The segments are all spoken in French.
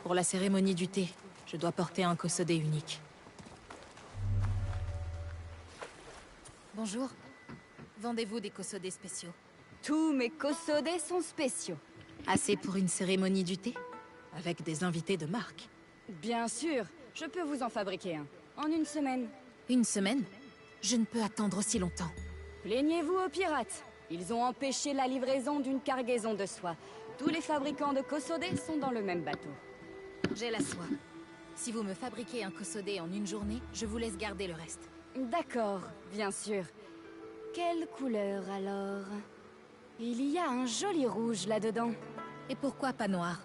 Pour la cérémonie du thé, je dois porter un kosodé unique. Bonjour. Vendez-vous des kosodés spéciaux? Tous mes kosodés sont spéciaux. Assez pour une cérémonie du thé? Avec des invités de marque? Bien sûr, je peux vous en fabriquer un. En une semaine. Une semaine? Je ne peux attendre aussi longtemps. Plaignez-vous aux pirates. Ils ont empêché la livraison d'une cargaison de soie. Tous les fabricants de kosodés sont dans le même bateau. J'ai la soie. Si vous me fabriquez un kosodé en une journée, je vous laisse garder le reste. D'accord, bien sûr. Quelle couleur alors? Il y a un joli rouge là-dedans. Et pourquoi pas noir?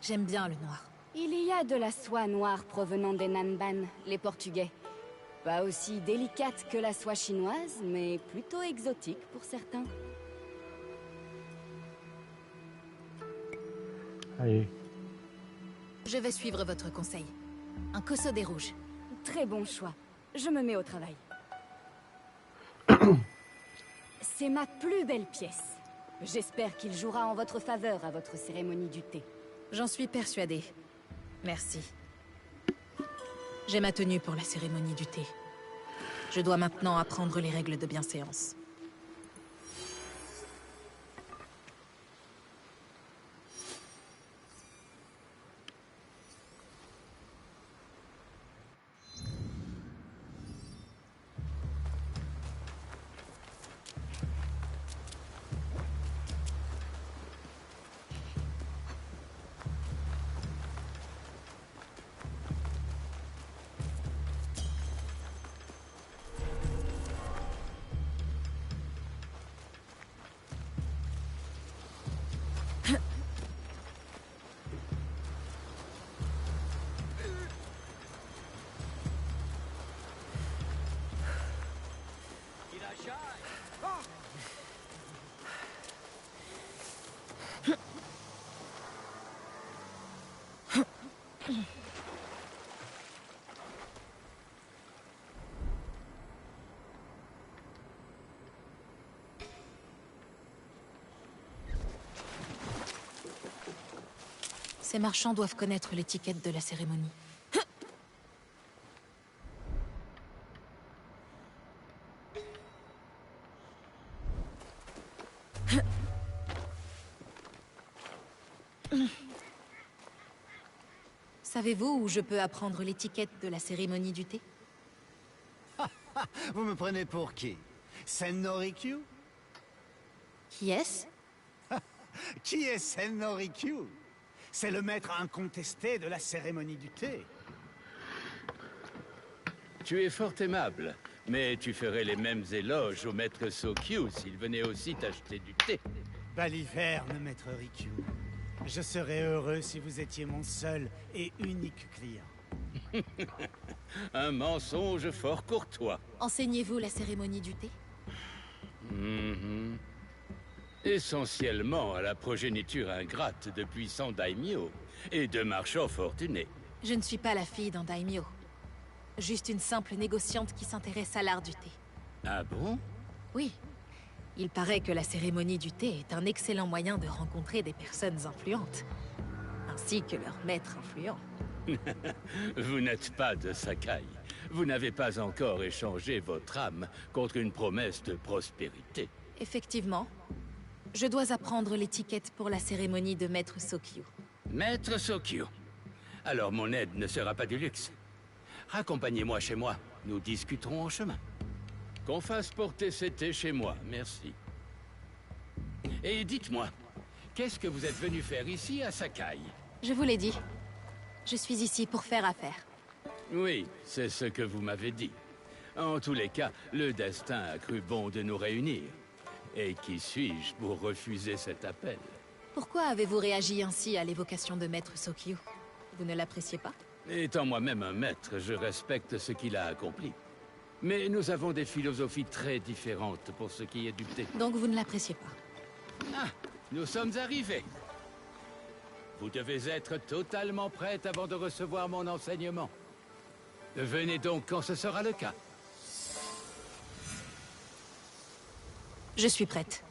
J'aime bien le noir. Il y a de la soie noire provenant des Nanban, les Portugais. Pas aussi délicate que la soie chinoise, mais plutôt exotique pour certains. Allez. Je vais suivre votre conseil. Un kosodé rouge. Très bon choix. Je me mets au travail. C'est ma plus belle pièce. J'espère qu'il jouera en votre faveur à votre cérémonie du thé. J'en suis persuadée. Merci. J'ai ma tenue pour la cérémonie du thé. Je dois maintenant apprendre les règles de bienséance. Ces marchands doivent connaître l'étiquette de la cérémonie. Savez-vous où je peux apprendre l'étiquette de la cérémonie du thé? Vous me prenez pour qui? Sennorikyu? Qui est-ce? Qui est Sennorikyu? C'est le maître incontesté de la cérémonie du thé. Tu es fort aimable, mais tu ferais les mêmes éloges au maître Sokyu s'il venait aussi t'acheter du thé. Baliverne, maître Rikyu. Je serais heureux si vous étiez mon seul et unique client. Un mensonge fort courtois. Enseignez-vous la cérémonie du thé? Essentiellement à la progéniture ingrate de puissants daimyo et de marchands fortunés. Je ne suis pas la fille d'un daimyo. Juste une simple négociante qui s'intéresse à l'art du thé. Ah bon? Oui. Il paraît que la cérémonie du thé est un excellent moyen de rencontrer des personnes influentes. Ainsi que leurs maîtres influents. Vous n'êtes pas de Sakai. Vous n'avez pas encore échangé votre âme contre une promesse de prospérité. Effectivement. Je dois apprendre l'étiquette pour la cérémonie de Maître Sokyu. Maître Sokyu. Alors mon aide ne sera pas du luxe. Raccompagnez-moi chez moi. Nous discuterons en chemin. Qu'on fasse porter ces thés chez moi, merci. Et dites-moi, qu'est-ce que vous êtes venu faire ici à Sakai? Je vous l'ai dit. Je suis ici pour faire affaire. Oui, c'est ce que vous m'avez dit. En tous les cas, le destin a cru bon de nous réunir. Et qui suis-je pour refuser cet appel? Pourquoi avez-vous réagi ainsi à l'évocation de Maître Sokyu? Vous ne l'appréciez pas? Étant moi-même un maître, je respecte ce qu'il a accompli. Mais nous avons des philosophies très différentes pour ce qui est du thé. Donc vous ne l'appréciez pas? Ah, nous sommes arrivés. Vous devez être totalement prête avant de recevoir mon enseignement. Venez donc quand ce sera le cas. Je suis prête.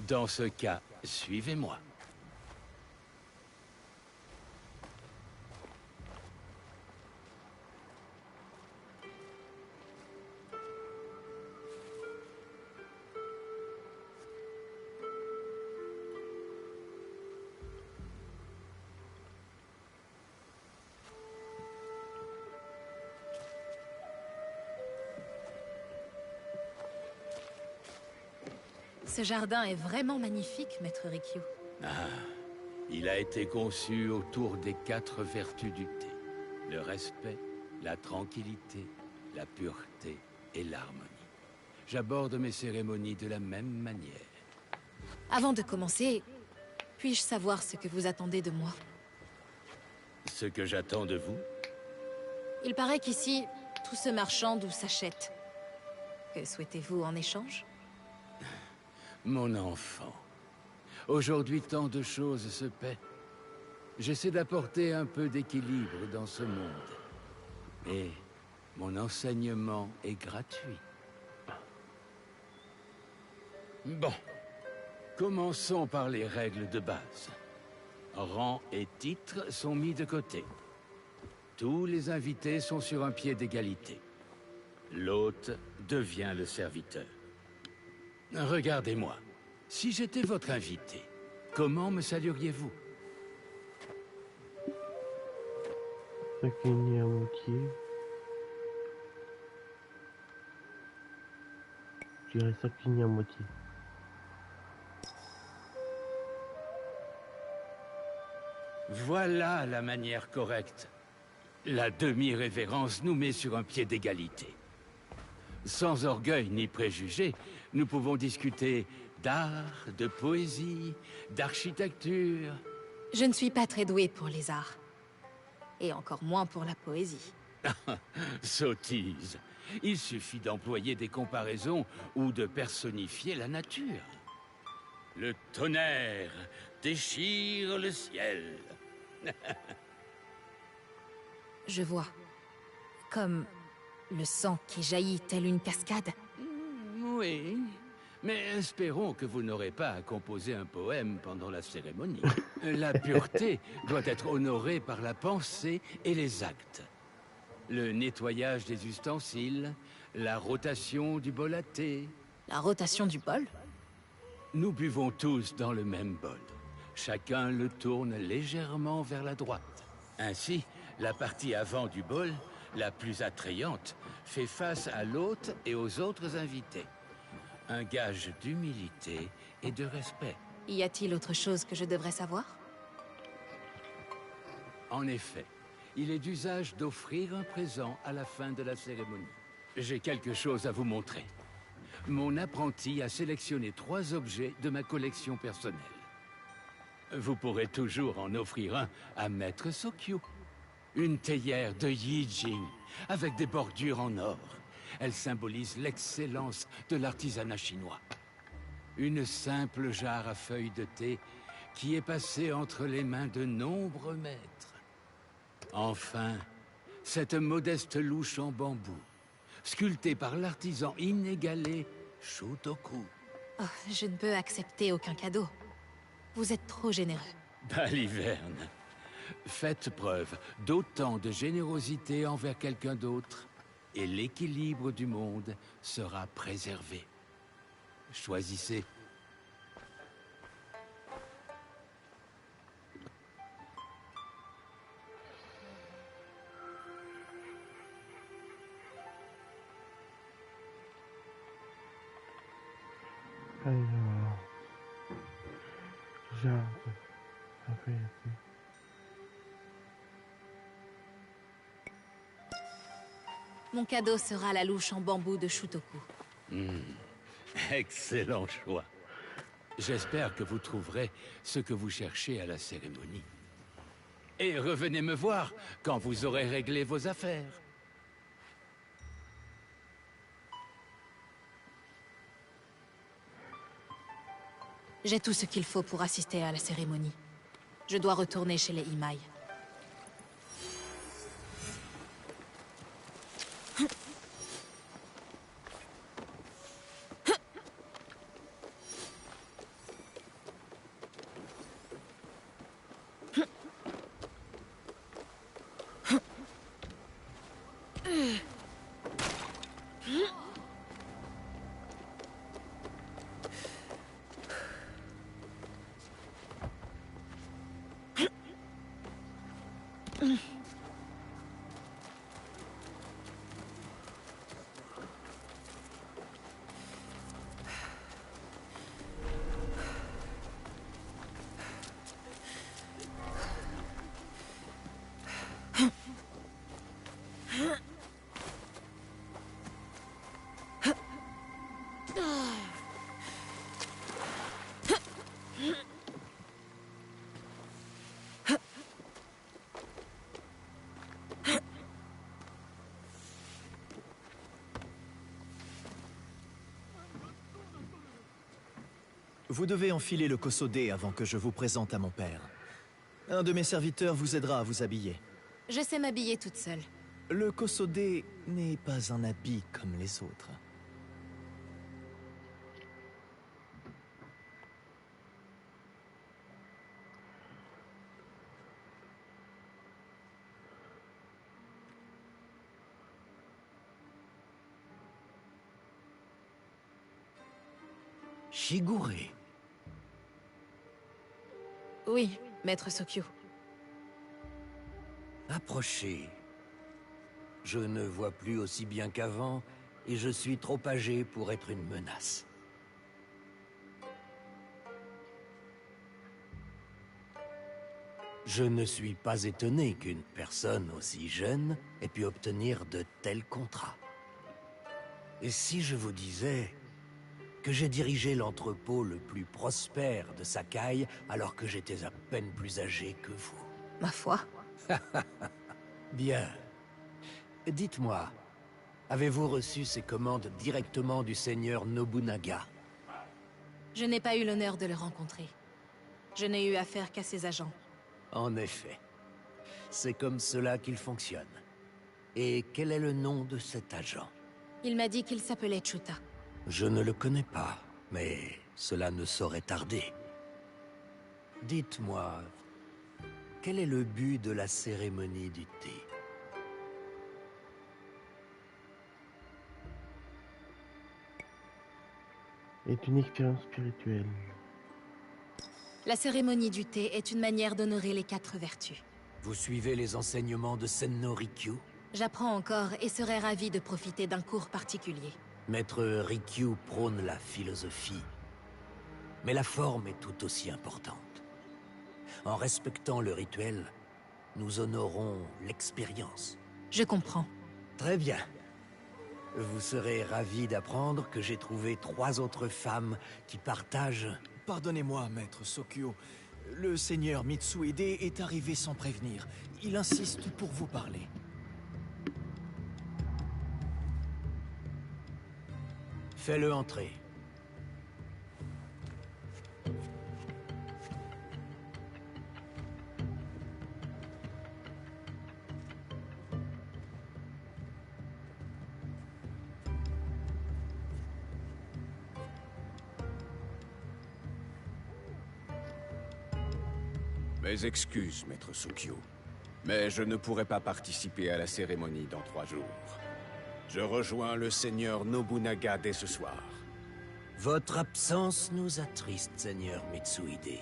Dans ce cas, suivez-moi. Ce jardin est vraiment magnifique, Maître Rikyu. Il a été conçu autour des 4 vertus du thé. Le respect, la tranquillité, la pureté et l'harmonie. J'aborde mes cérémonies de la même manière. Avant de commencer, puis-je savoir ce que vous attendez de moi? Ce que j'attends de vous? Il paraît qu'ici, tout se marchande ou s'achète. Que souhaitez-vous en échange? Mon enfant, aujourd'hui tant de choses se paient. J'essaie d'apporter un peu d'équilibre dans ce monde. Et mon enseignement est gratuit. Bon, commençons par les règles de base. Rang et titres sont mis de côté. Tous les invités sont sur un pied d'égalité. L'hôte devient le serviteur. Regardez-moi. Si j'étais votre invité, comment me salueriez-vous? Sakini à moitié. Je dirais Sakini à moitié. Voilà la manière correcte. La demi-révérence nous met sur un pied d'égalité. Sans orgueil ni préjugés, nous pouvons discuter d'art, de poésie, d'architecture. Je ne suis pas très douée pour les arts. Et encore moins pour la poésie. Sottise. Il suffit d'employer des comparaisons ou de personnifier la nature. Le tonnerre déchire le ciel. Je vois. Comme le sang qui jaillit tel une cascade. Oui, mais espérons que vous n'aurez pas à composer un poème pendant la cérémonie. La pureté doit être honorée par la pensée et les actes. Le nettoyage des ustensiles, la rotation du bol à thé. La rotation du bol? Nous buvons tous dans le même bol. Chacun le tourne légèrement vers la droite. Ainsi, la partie avant du bol, la plus attrayante, fait face à l'hôte et aux autres invités. Un gage d'humilité et de respect. Y a-t-il autre chose que je devrais savoir? En effet, il est d'usage d'offrir un présent à la fin de la cérémonie. J'ai quelque chose à vous montrer. Mon apprenti a sélectionné 3 objets de ma collection personnelle. Vous pourrez toujours en offrir un à Maître Sokyu. Une théière de Yijing, avec des bordures en or. Elle symbolise l'excellence de l'artisanat chinois. Une simple jarre à feuilles de thé qui est passée entre les mains de nombreux maîtres. Enfin, cette modeste louche en bambou, sculptée par l'artisan inégalé Shutoku. Oh, je ne peux accepter aucun cadeau. Vous êtes trop généreux. Baliverne, faites preuve d'autant de générosité envers quelqu'un d'autre, et l'équilibre du monde sera préservé. Choisissez. Alors, jardin, après, Mon cadeau sera la louche en bambou de Shutoku. Excellent choix. J'espère que vous trouverez ce que vous cherchez à la cérémonie. Et revenez me voir quand vous aurez réglé vos affaires. J'ai tout ce qu'il faut pour assister à la cérémonie. Je dois retourner chez les Imai. Vous devez enfiler le kosode avant que je vous présente à mon père. Un de mes serviteurs vous aidera à vous habiller. Je sais m'habiller toute seule. Le kosode n'est pas un habit comme les autres. Shigure. Oui, maître Sokyo. Approchez. Je ne vois plus aussi bien qu'avant, et je suis trop âgé pour être une menace. Je ne suis pas étonné qu'une personne aussi jeune ait pu obtenir de tels contrats. Et si je vous disais que j'ai dirigé l'entrepôt le plus prospère de Sakai alors que j'étais à peine plus âgé que vous? Ma foi. Bien. Dites-moi, avez-vous reçu ces commandes directement du seigneur Nobunaga? Je n'ai pas eu l'honneur de le rencontrer. Je n'ai eu affaire qu'à ses agents. En effet. C'est comme cela qu'il fonctionne. Et quel est le nom de cet agent? Il m'a dit qu'il s'appelait Chuta. Je ne le connais pas, mais cela ne saurait tarder. Dites-moi, quel est le but de la cérémonie du thé? est une expérience spirituelle. La cérémonie du thé est une manière d'honorer les 4 vertus. Vous suivez les enseignements de Senno Rikyu? J'apprends encore et serais ravie de profiter d'un cours particulier. Maître Rikyu prône la philosophie, mais la forme est tout aussi importante. En respectant le rituel, nous honorons l'expérience. Je comprends. Très bien. Vous serez ravi d'apprendre que j'ai trouvé 3 autres femmes qui partagent... Pardonnez-moi, maître Sokyo. Le seigneur Mitsuede est arrivé sans prévenir. Il insiste pour vous parler. Fais-le entrer. Mes excuses, maître Sukyo. Mais je ne pourrai pas participer à la cérémonie dans 3 jours. Je rejoins le seigneur Nobunaga dès ce soir. Votre absence nous attriste, seigneur Mitsuhide.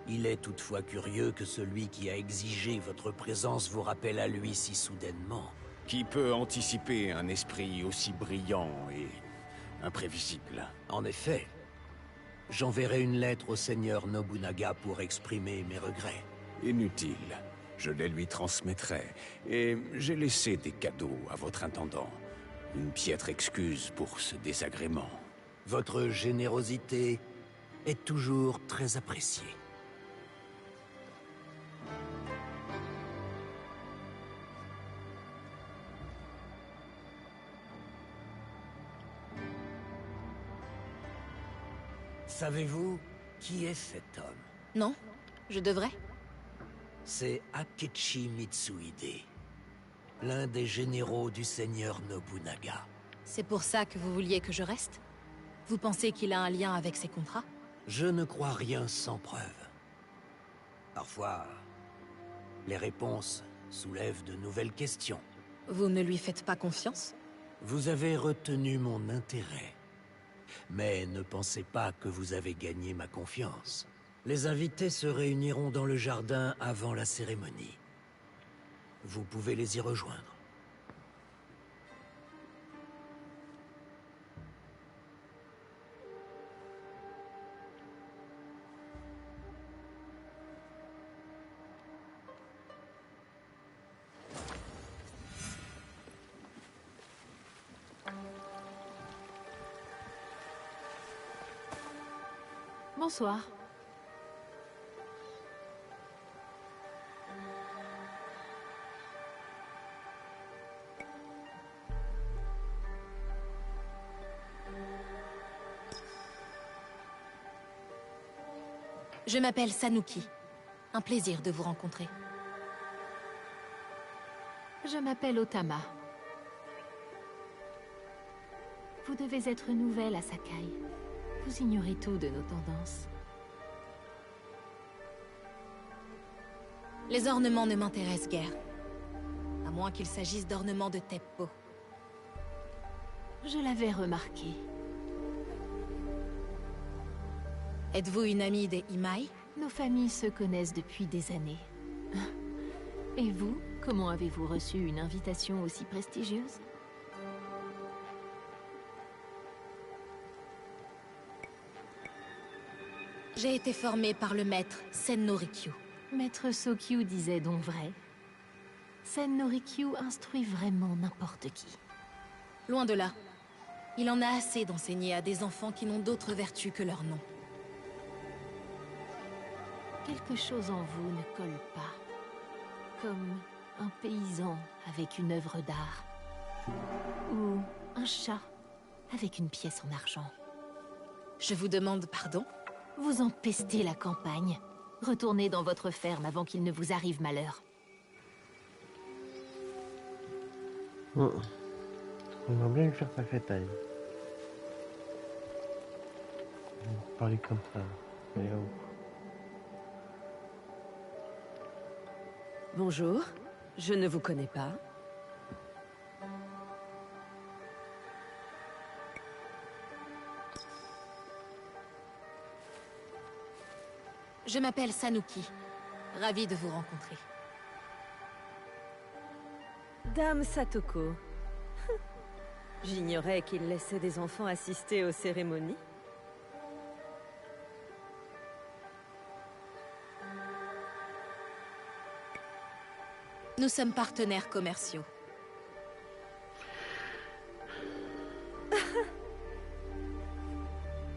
Il est toutefois curieux que celui qui a exigé votre présence vous rappelle à lui si soudainement. Qui peut anticiper un esprit aussi brillant et imprévisible? En effet, j'enverrai une lettre au seigneur Nobunaga pour exprimer mes regrets. Inutile. Je les lui transmettrai. Et j'ai laissé des cadeaux à votre intendant. Une piètre excuse pour ce désagrément. Votre générosité est toujours très appréciée. Savez-vous qui est cet homme? Non? Je devrais? C'est Akechi Mitsuhide, l'un des généraux du seigneur Nobunaga. C'est pour ça que vous vouliez que je reste? Vous pensez qu'il a un lien avec ces contrats? Je ne crois rien sans preuve. Parfois, les réponses soulèvent de nouvelles questions. Vous ne lui faites pas confiance? Vous avez retenu mon intérêt. Mais ne pensez pas que vous avez gagné ma confiance. Les invités se réuniront dans le jardin avant la cérémonie. Vous pouvez les y rejoindre. Bonsoir. Je m'appelle Sanuki. Un plaisir de vous rencontrer. Je m'appelle Otama. Vous devez être nouvelle à Sakai. Vous ignorez tout de nos tendances. Les ornements ne m'intéressent guère. À moins qu'il s'agisse d'ornements de Teppo. Je l'avais remarqué. Êtes-vous une amie des Imai? Nos familles se connaissent depuis des années. Et vous, comment avez-vous reçu une invitation aussi prestigieuse? J'ai été formée par le maître Sen no Rikyu. Maître Sokyu disait donc vrai. Sen no Rikyu instruit vraiment n'importe qui. Loin de là. Il en a assez d'enseigner à des enfants qui n'ont d'autre vertu que leur nom. Quelque chose en vous ne colle pas. Comme un paysan avec une œuvre d'art. Ou un chat avec une pièce en argent. Je vous demande pardon? Vous empestez la campagne. Retournez dans votre ferme avant qu'il ne vous arrive malheur. On va bien lui faire sa fête à elle. On va parler comme ça. Mais oh. Bonjour, je ne vous connais pas. Je m'appelle Sanuki. Ravie de vous rencontrer. Dame Satoko. J'ignorais qu'il laissait des enfants assister aux cérémonies. Nous sommes partenaires commerciaux.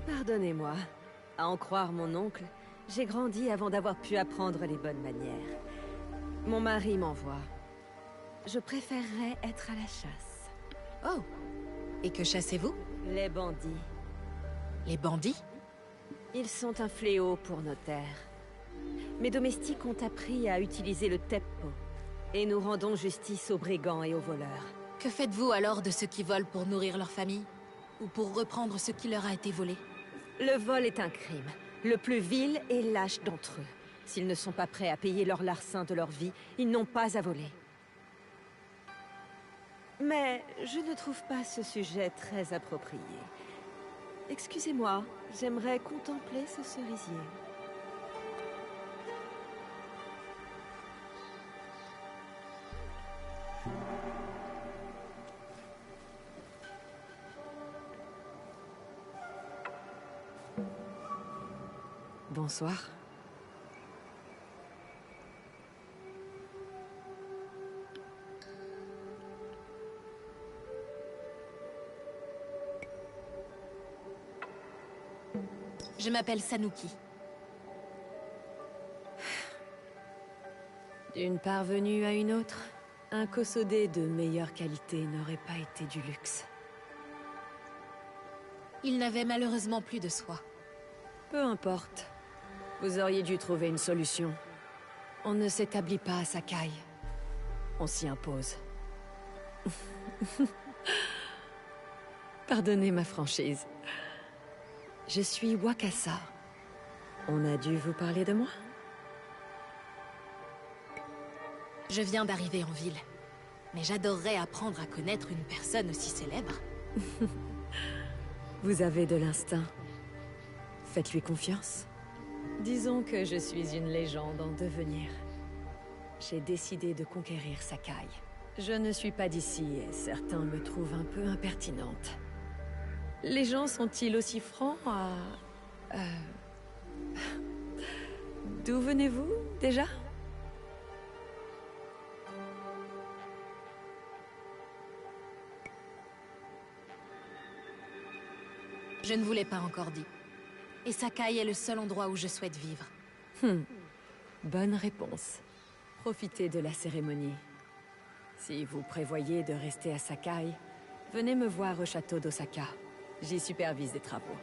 Pardonnez-moi. À en croire mon oncle, j'ai grandi avant d'avoir pu apprendre les bonnes manières. Mon mari m'envoie. Je préférerais être à la chasse. Oh! Et que chassez-vous? Les bandits. Les bandits? Ils sont un fléau pour nos terres. Mes domestiques ont appris à utiliser le teppo. Et nous rendons justice aux brigands et aux voleurs. Que faites-vous alors de ceux qui volent pour nourrir leur famille? Ou pour reprendre ce qui leur a été volé? Le vol est un crime. Le plus vil et lâche d'entre eux. S'ils ne sont pas prêts à payer leur larcin de leur vie, ils n'ont pas à voler. Mais je ne trouve pas ce sujet très approprié. Excusez-moi, j'aimerais contempler ce cerisier. Bonsoir. Je m'appelle Sanuki. D'une parvenue à une autre, un Kosodé de meilleure qualité n'aurait pas été du luxe. Il n'avait malheureusement plus de soie. Peu importe. Vous auriez dû trouver une solution. On ne s'établit pas à Sakai. On s'y impose. Pardonnez ma franchise. Je suis Wakasa. On a dû vous parler de moi? Je viens d'arriver en ville. Mais j'adorerais apprendre à connaître une personne aussi célèbre. Vous avez de l'instinct. Faites-lui confiance. Disons que je suis une légende en devenir. J'ai décidé de conquérir Sakai. Je ne suis pas d'ici et certains me trouvent un peu impertinente. Les gens sont-ils aussi francs à... D'où venez-vous, déjà? Je ne vous l'ai pas encore dit. Et Sakai est le seul endroit où je souhaite vivre. Bonne réponse. Profitez de la cérémonie. Si vous prévoyez de rester à Sakai, venez me voir au château d'Osaka. J'y supervise des travaux.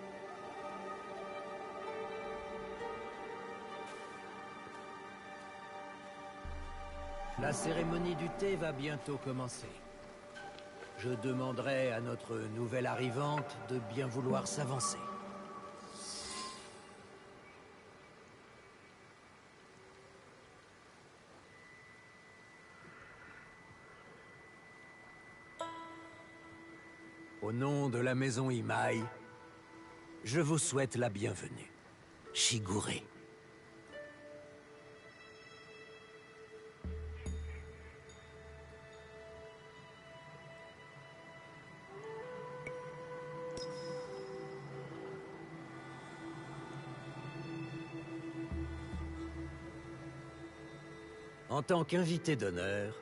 La cérémonie du thé va bientôt commencer. Je demanderai à notre nouvelle arrivante de bien vouloir s'avancer. Au nom de la maison Imai, je vous souhaite la bienvenue. Shigure. En tant qu'invité d'honneur,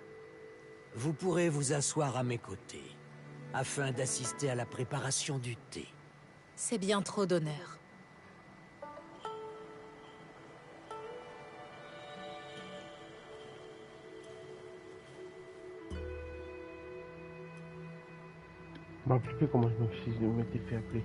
vous pourrez vous asseoir à mes côtés, afin d'assister à la préparation du thé. C'est bien trop d'honneur. Je me rappelle plus comment je m'étais fait appeler.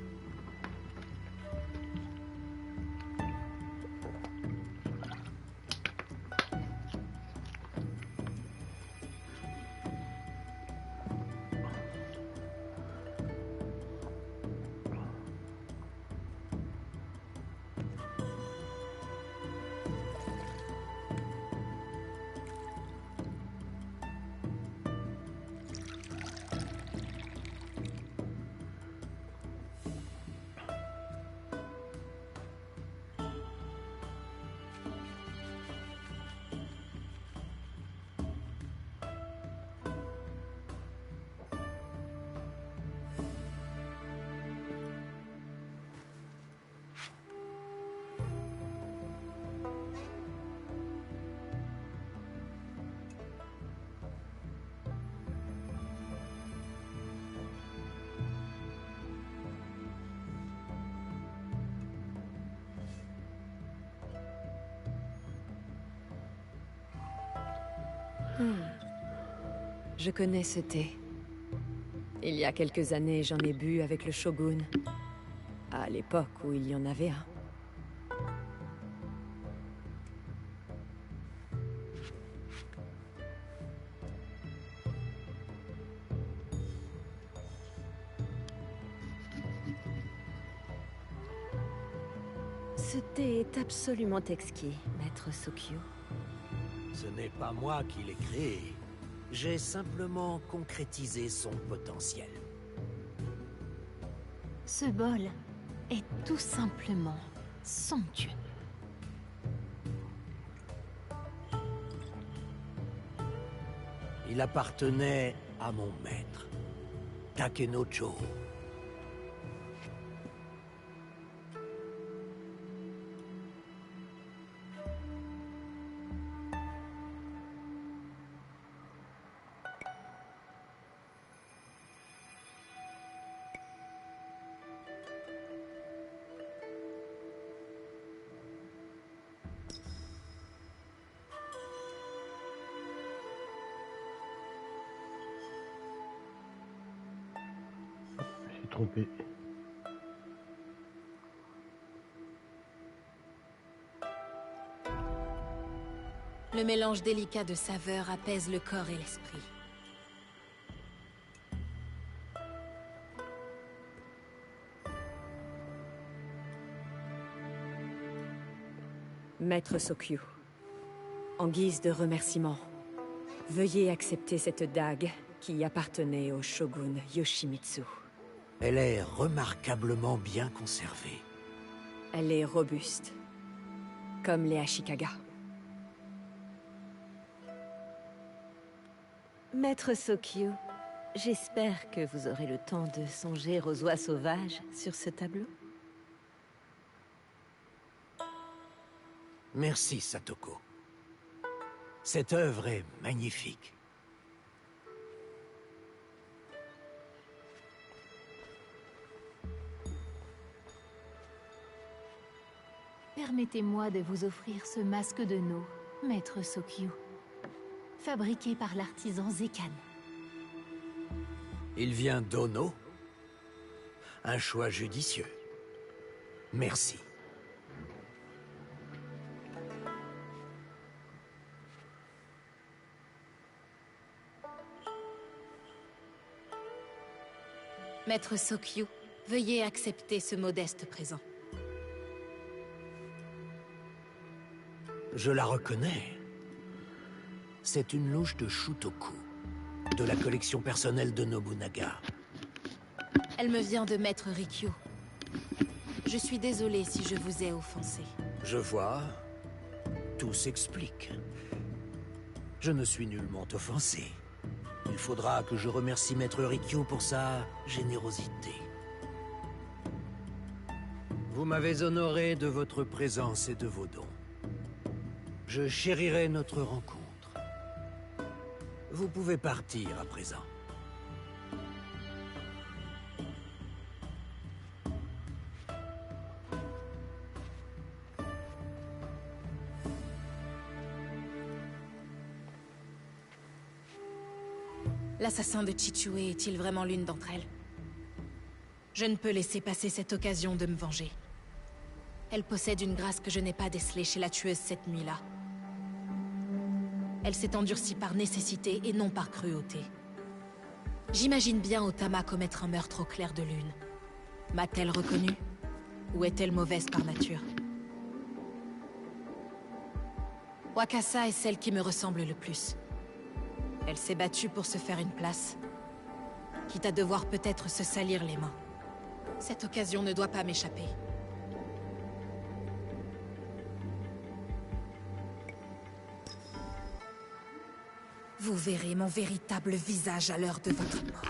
Je connais ce thé. Il y a quelques années, j'en ai bu avec le shogun. À l'époque où il y en avait un. Ce thé est absolument exquis, maître Sokyo. Ce n'est pas moi qui l'ai créé. J'ai simplement concrétisé son potentiel. Ce bol est tout simplement somptueux. Il appartenait à mon maître, Takenojo. J'ai trompé. Le mélange délicat de saveurs apaise le corps et l'esprit. Maître Sokyo, en guise de remerciement, veuillez accepter cette dague qui appartenait au shogun Yoshimitsu. Elle est remarquablement bien conservée. Elle est robuste, comme les Ashikaga. Maître Sokyo, j'espère que vous aurez le temps de songer aux oies sauvages sur ce tableau. Merci, Satoko. Cette œuvre est magnifique. Permettez-moi de vous offrir ce masque de No, maître Sokyo, fabriqué par l'artisan Zekan. Il vient d'Ono. Un choix judicieux. Merci. Maître Sokyo, veuillez accepter ce modeste présent. Je la reconnais. C'est une louche de Shutoku, de la collection personnelle de Nobunaga. Elle me vient de Maître Rikyu. Je suis désolée si je vous ai offensé. Je vois. Tout s'explique. Je ne suis nullement offensé. Il faudra que je remercie Maître Rikyu pour sa générosité. Vous m'avez honoré de votre présence et de vos dons. Je chérirai notre rencontre. Vous pouvez partir à présent. L'assassin de Chichue est-il vraiment l'une d'entre elles? Je ne peux laisser passer cette occasion de me venger. Elle possède une grâce que je n'ai pas décelée chez la tueuse cette nuit-là. Elle s'est endurcie par nécessité et non par cruauté. J'imagine bien Otama commettre un meurtre au clair de lune. M'a-t-elle reconnue? Ou est-elle mauvaise par nature? Wakasa est celle qui me ressemble le plus. Elle s'est battue pour se faire une place, quitte à devoir peut-être se salir les mains. Cette occasion ne doit pas m'échapper. Vous verrez mon véritable visage à l'heure de votre mort.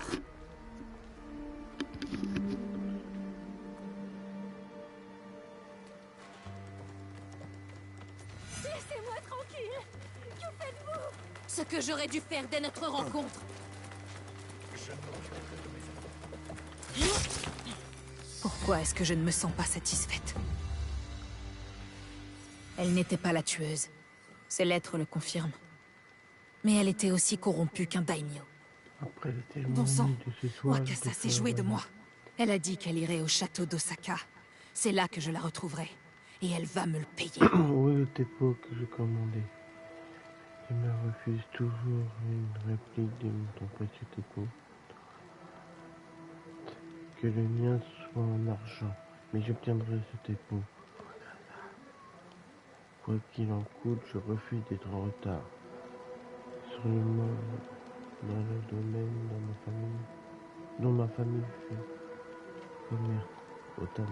Laissez-moi tranquille! Que faites-vous? Ce que j'aurais dû faire dès notre rencontre. Pourquoi est-ce que je ne me sens pas satisfaite? Elle n'était pas la tueuse. Ses lettres le confirment. Mais elle était aussi corrompue qu'un daimyo. Après le tellement Bon sang, de ce soir, Wakasa s'est jouée de moi. Elle a dit qu'elle irait au château d'Osaka. C'est là que je la retrouverai. Et elle va me le payer. Oui, le tepo que j'ai commandé. Il me refuse toujours une réplique de ton précieux tepo. Que le mien soit en argent. Mais j'obtiendrai ce tepo. Quoi qu'il en coûte, je refuse d'être en retard. Sur le mode, dans le domaine, dont ma famille fait commerce, notamment.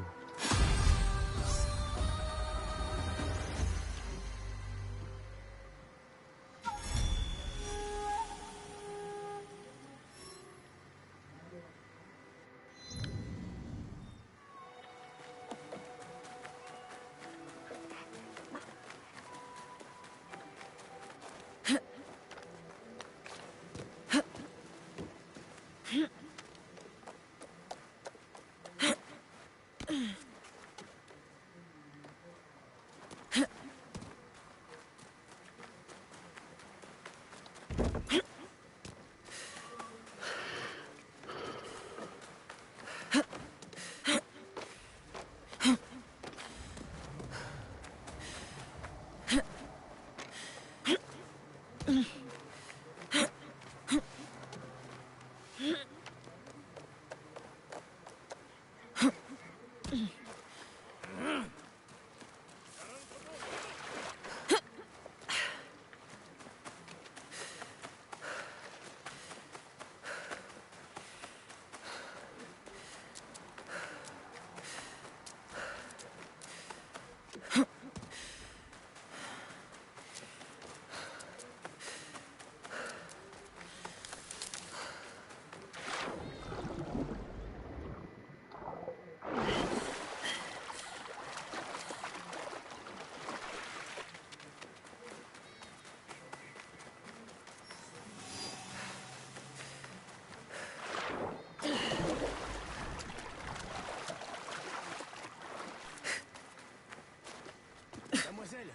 Mademoiselle,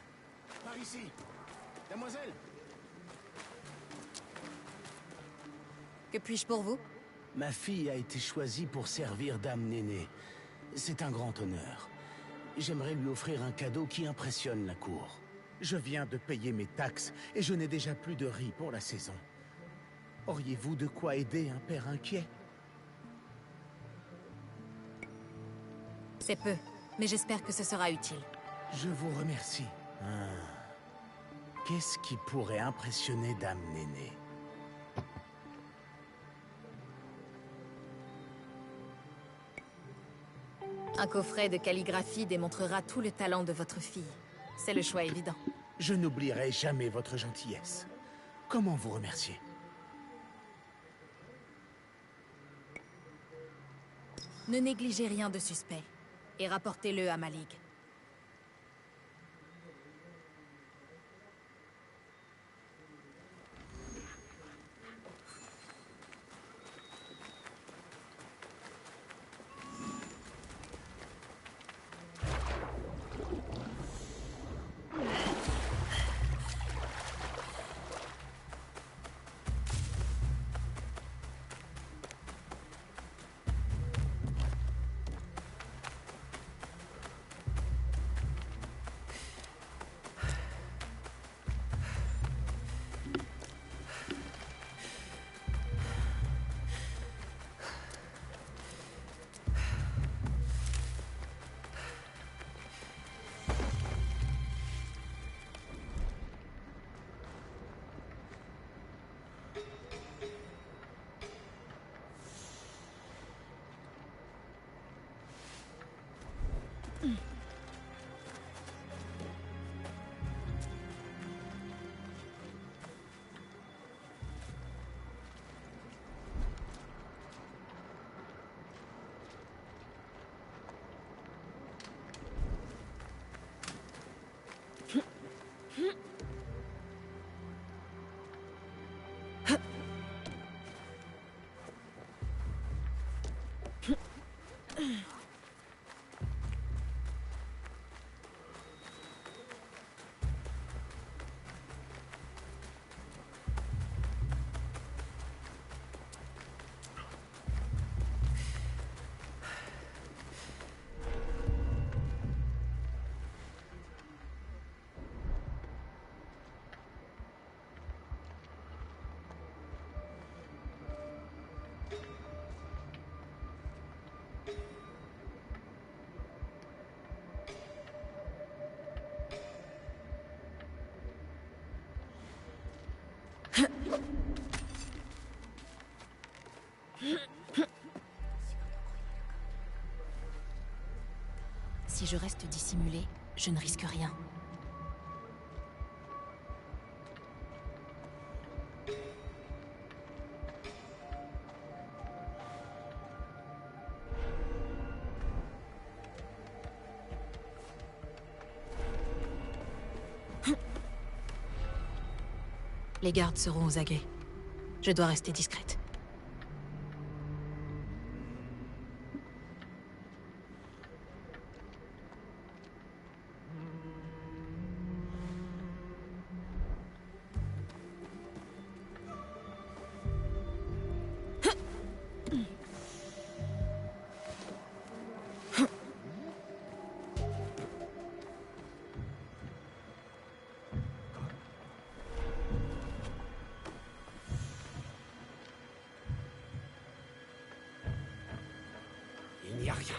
par ici. Mademoiselle. Que puis-je pour vous? Ma fille a été choisie pour servir Dame Néné. C'est un grand honneur. J'aimerais lui offrir un cadeau qui impressionne la cour. Je viens de payer mes taxes et je n'ai déjà plus de riz pour la saison. Auriez-vous de quoi aider un père inquiet? C'est peu, mais j'espère que ce sera utile. Je vous remercie. Qu'est-ce qui pourrait impressionner Dame Néné? Un coffret de calligraphie démontrera tout le talent de votre fille. C'est le choix évident. Je n'oublierai jamais votre gentillesse. Comment vous remercier? Ne négligez rien de suspect et rapportez-le à ma ligue. si je reste dissimulé, je ne risque rien. Les gardes seront aux aguets. Je dois rester discrète. Il n'y a rien.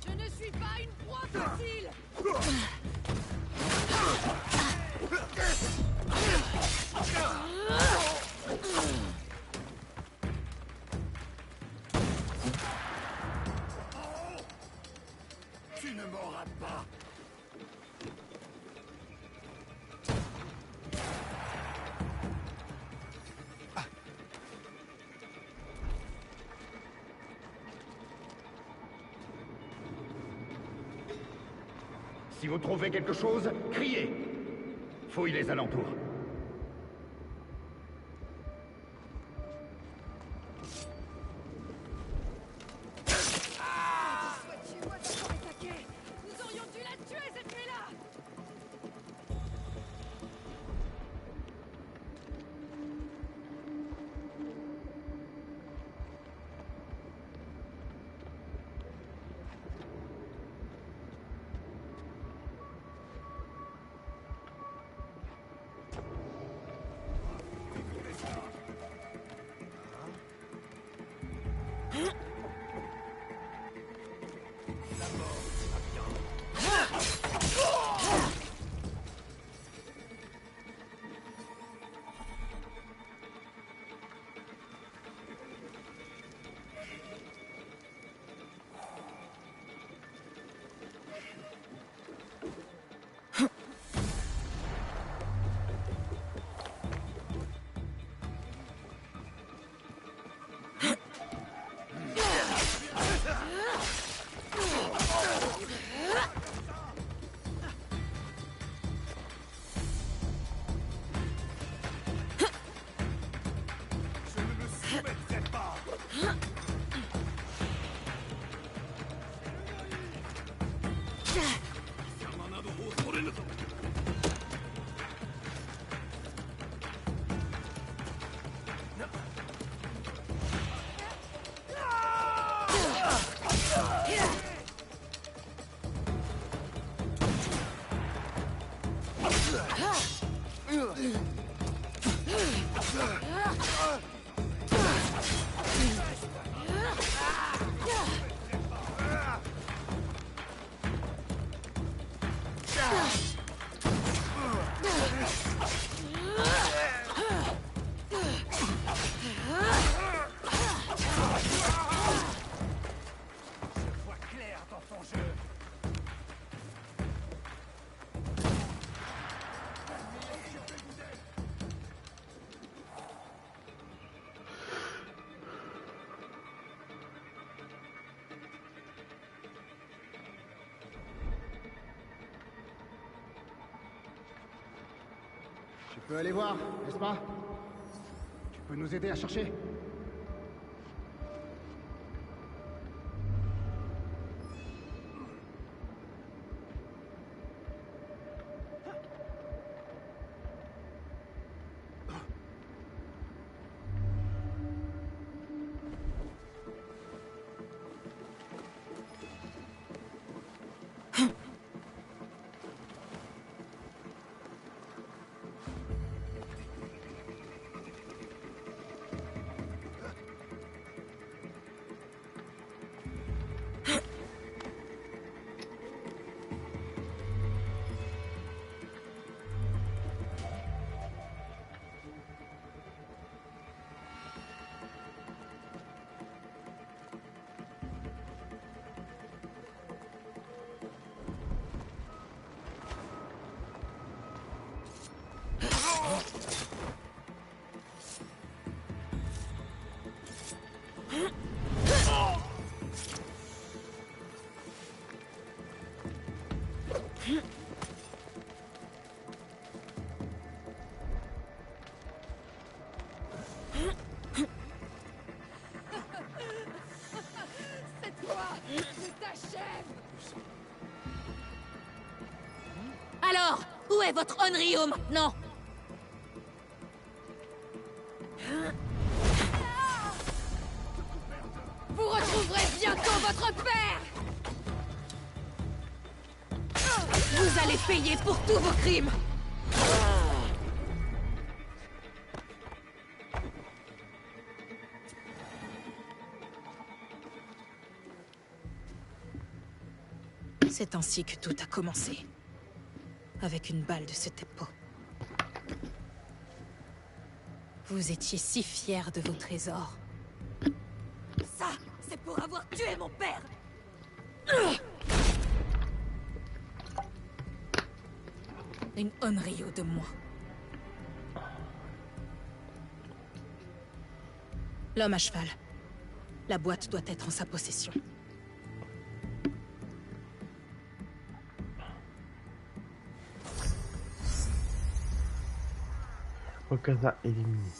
Je ne suis pas une proie facile. Tu ne m'auras pas. Si vous trouvez quelque chose, criez. Fouille les alentours. Nous aurions dû la tuer, cette fée-là. Tu peux aller voir, n'est-ce pas? Tu peux nous aider à chercher? Cette fois, je t'achève. Alors, où est votre Onryo maintenant? Vous retrouverez bientôt votre père. Vous allez payer pour tous vos crimes. C'est ainsi que tout a commencé. Avec une balle de ce Teppo. Vous étiez si fiers de vos trésors. Ça, c'est pour avoir tué mon père! Une Onryo de moi. L'homme à cheval. La boîte doit être en sa possession. Wakasa éliminé.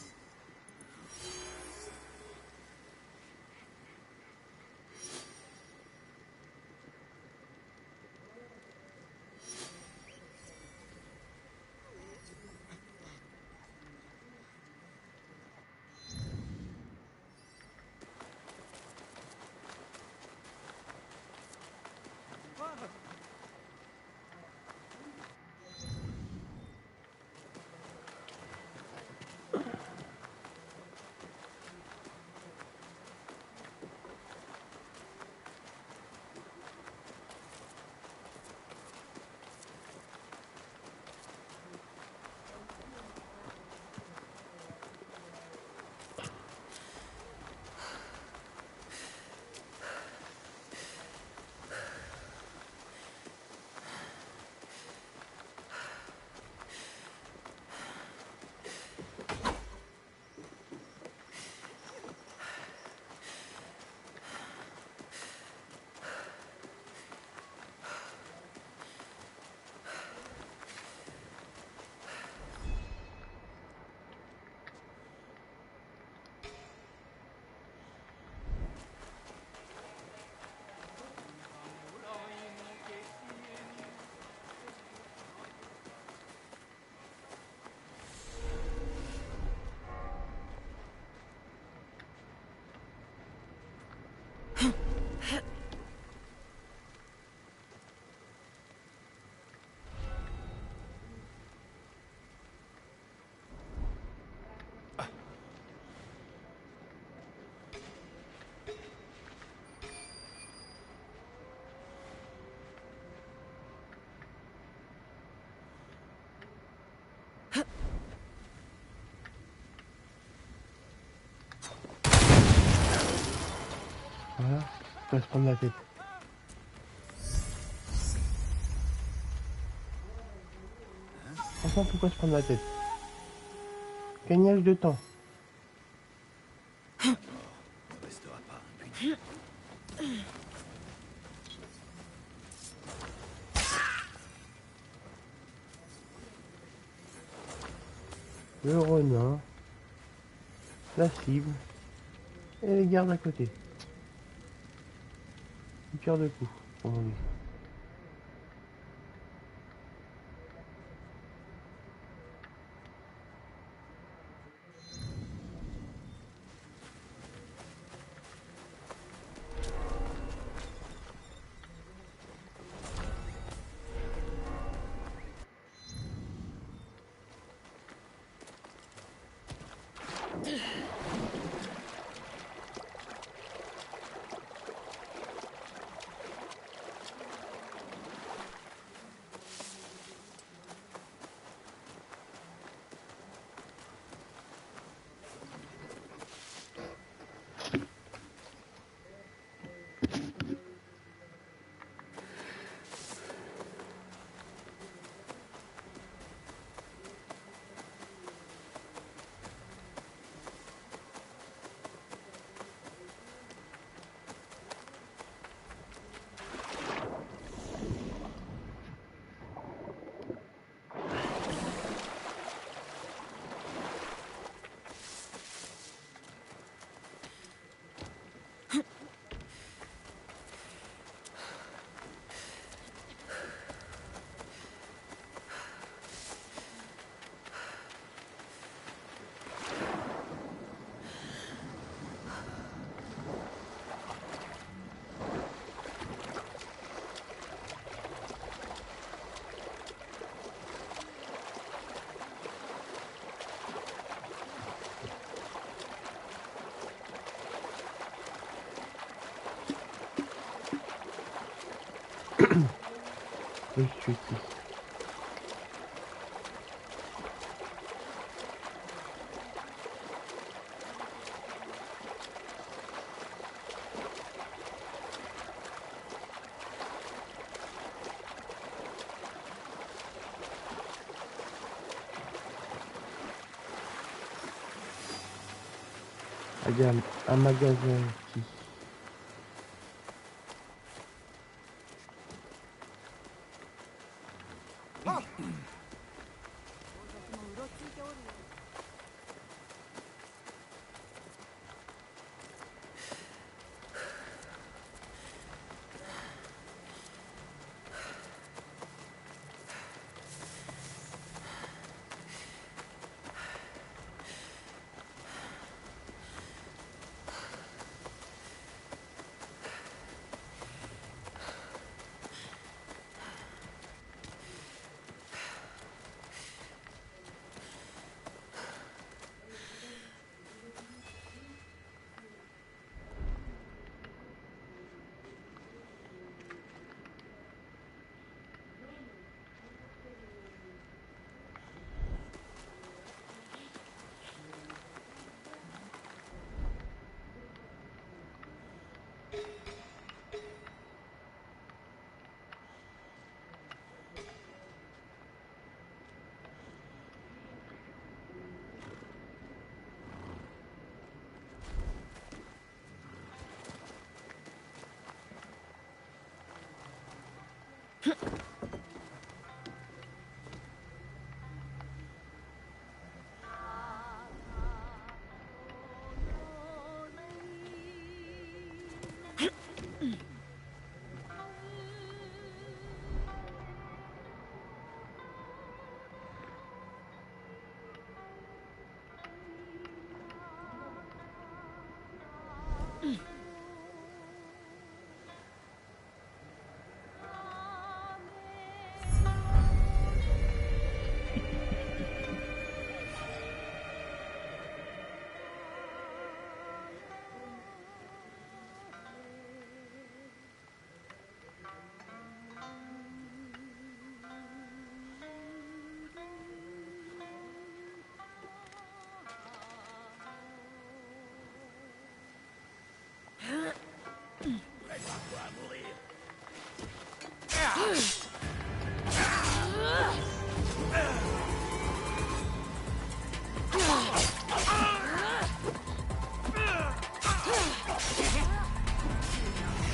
Voilà, on va se prendre la tête. Franchement, pourquoi se prendre la tête? Gagnage de temps. le renard, la cible et les gardes à côté. Une pierre de coups, comme on dit. Je suis ici. Il y a un magasin ici.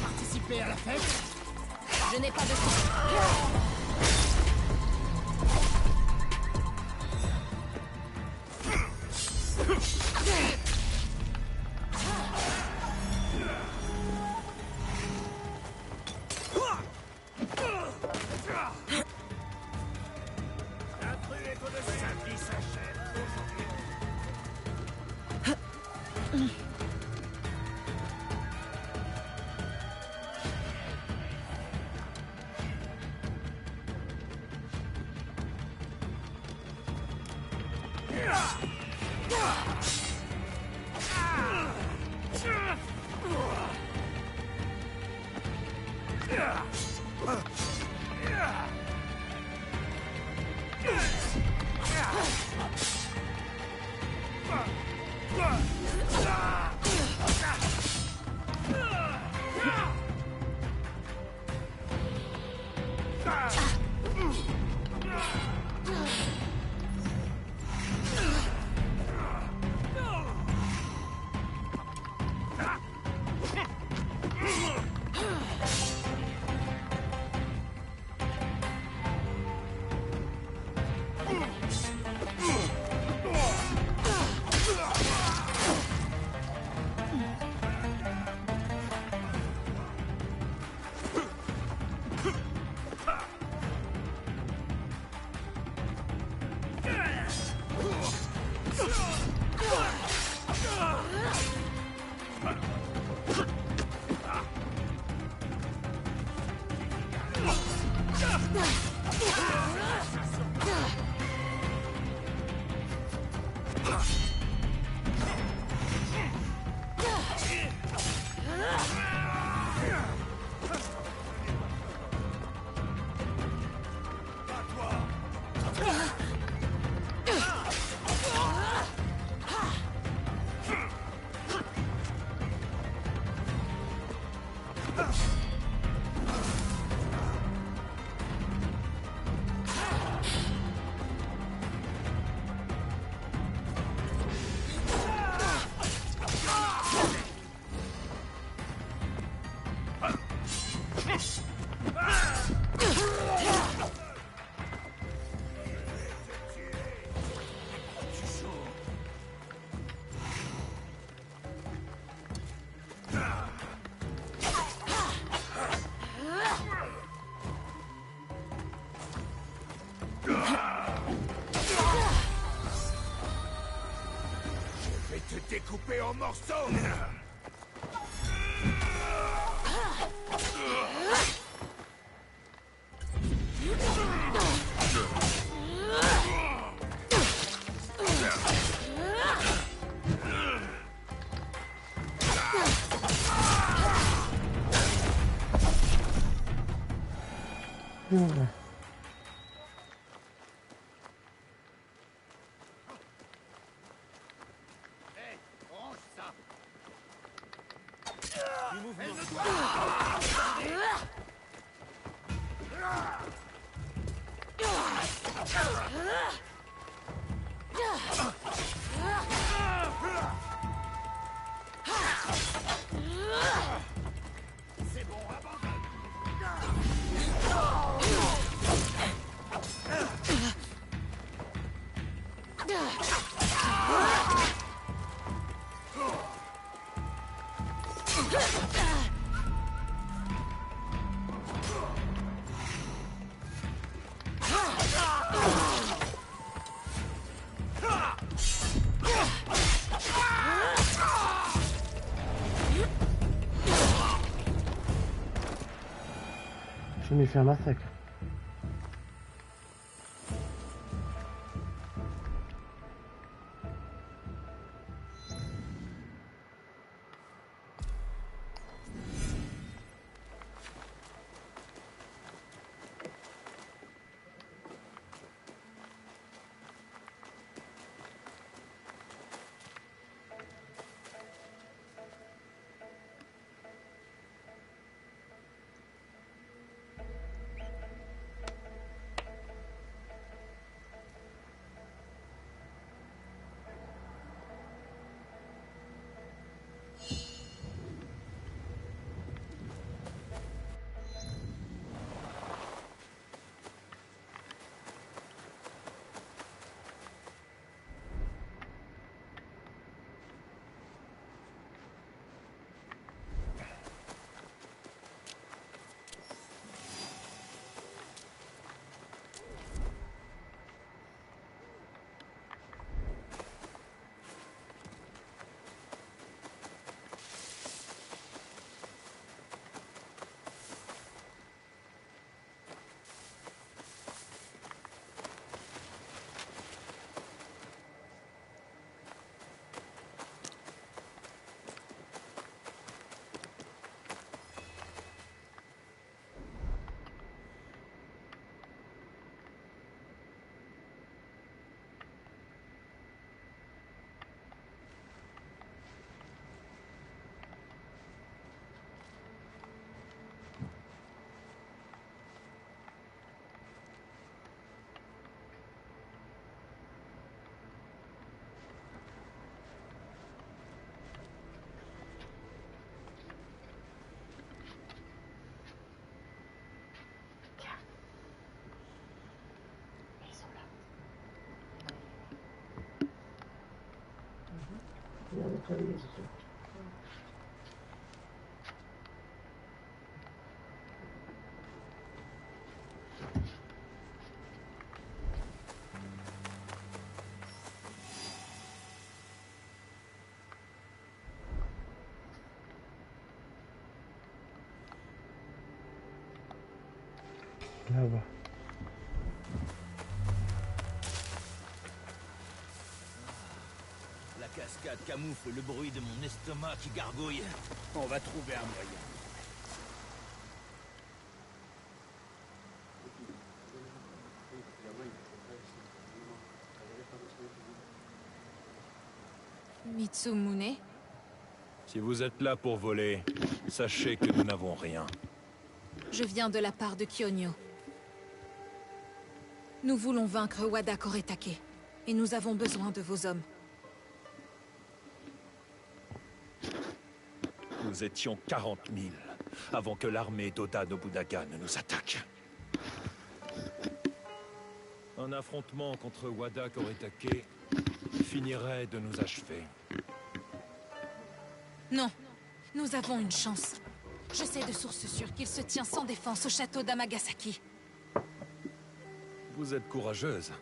Participer à la fête? Je n'ai pas de temps. Découpé en morceaux. Je vais me faire un massacre. Là-bas. La cascade camoufle le bruit de mon estomac qui gargouille. On va trouver un moyen. Mitsumune? Si vous êtes là pour voler, sachez que nous n'avons rien. Je viens de la part de Kyonyo. Nous voulons vaincre Wada Koretake, et nous avons besoin de vos hommes. Nous étions 40 000 avant que l'armée d'Oda Nobunaga ne nous attaque. Un affrontement contre Wada Koretake finirait de nous achever. Non, nous avons une chance. Je sais de sources sûres qu'il se tient sans défense au château d'Amagasaki. Vous êtes courageuse.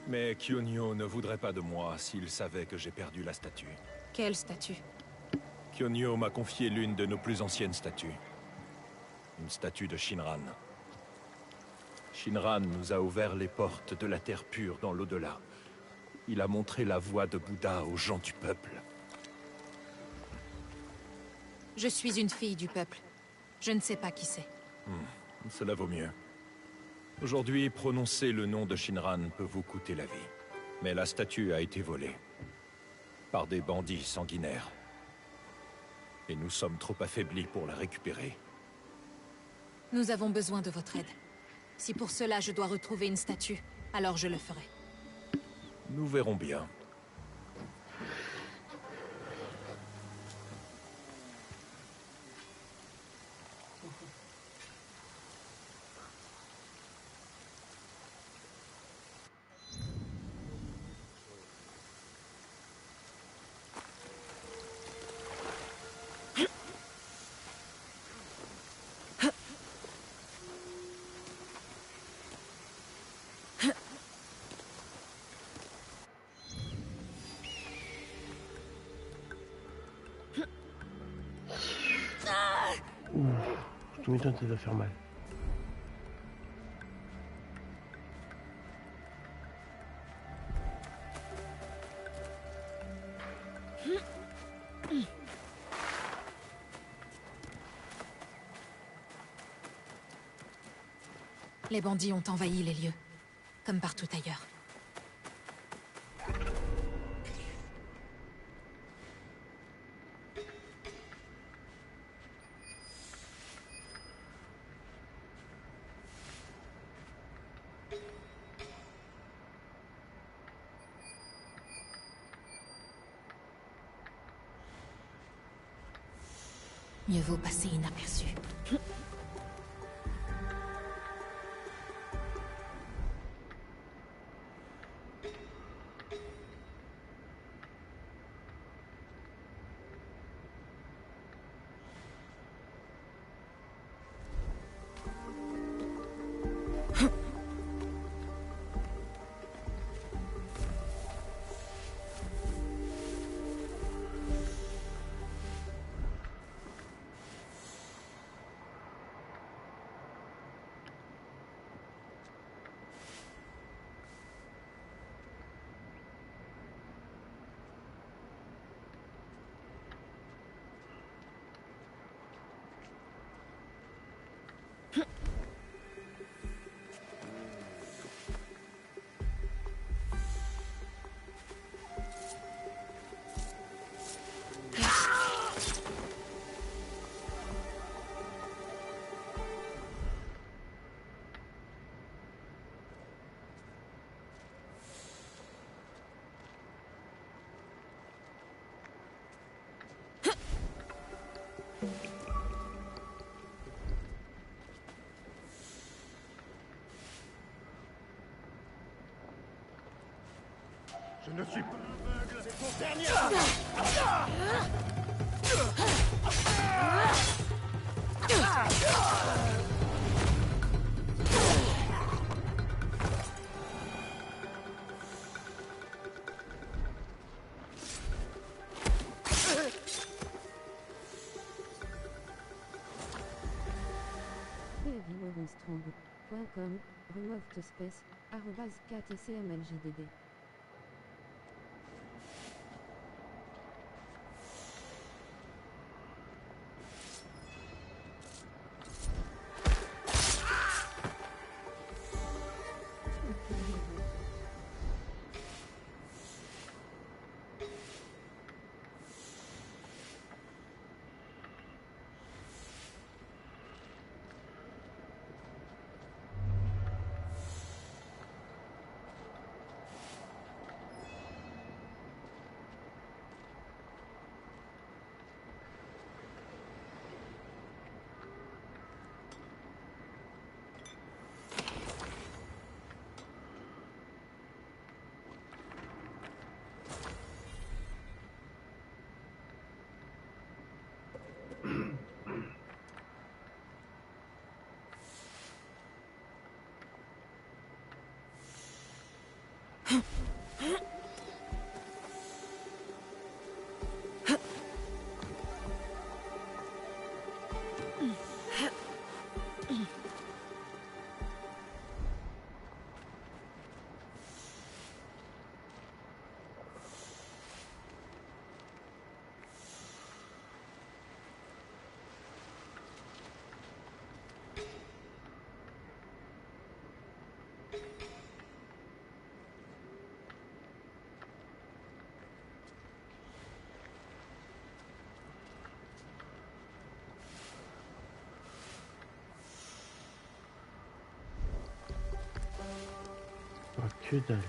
Mais Kyonyo ne voudrait pas de moi s'il savait que j'ai perdu la statue. Quelle statue? Kyonyo m'a confié l'une de nos plus anciennes statues. Une statue de Shinran. Shinran nous a ouvert les portes de la terre pure dans l'au-delà. Il a montré la voie de Bouddha aux gens du peuple. Je suis une fille du peuple. Je ne sais pas qui c'est. Cela vaut mieux. Aujourd'hui, prononcer le nom de Shinran peut vous coûter la vie. Mais la statue a été volée. Par des bandits sanguinaires. Et nous sommes trop affaiblis pour la récupérer. Nous avons besoin de votre aide. Si pour cela je dois retrouver une statue, alors je le ferai. Nous verrons bien. Je m'étonne, ça doit faire mal. Les bandits ont envahi les lieux, comme partout ailleurs. Mieux vaut passer inaperçu. Je ne suis pas aveugle. C'est ton dernier. Strong.com, removed space, @4cmlgdd. Ah, que dalle.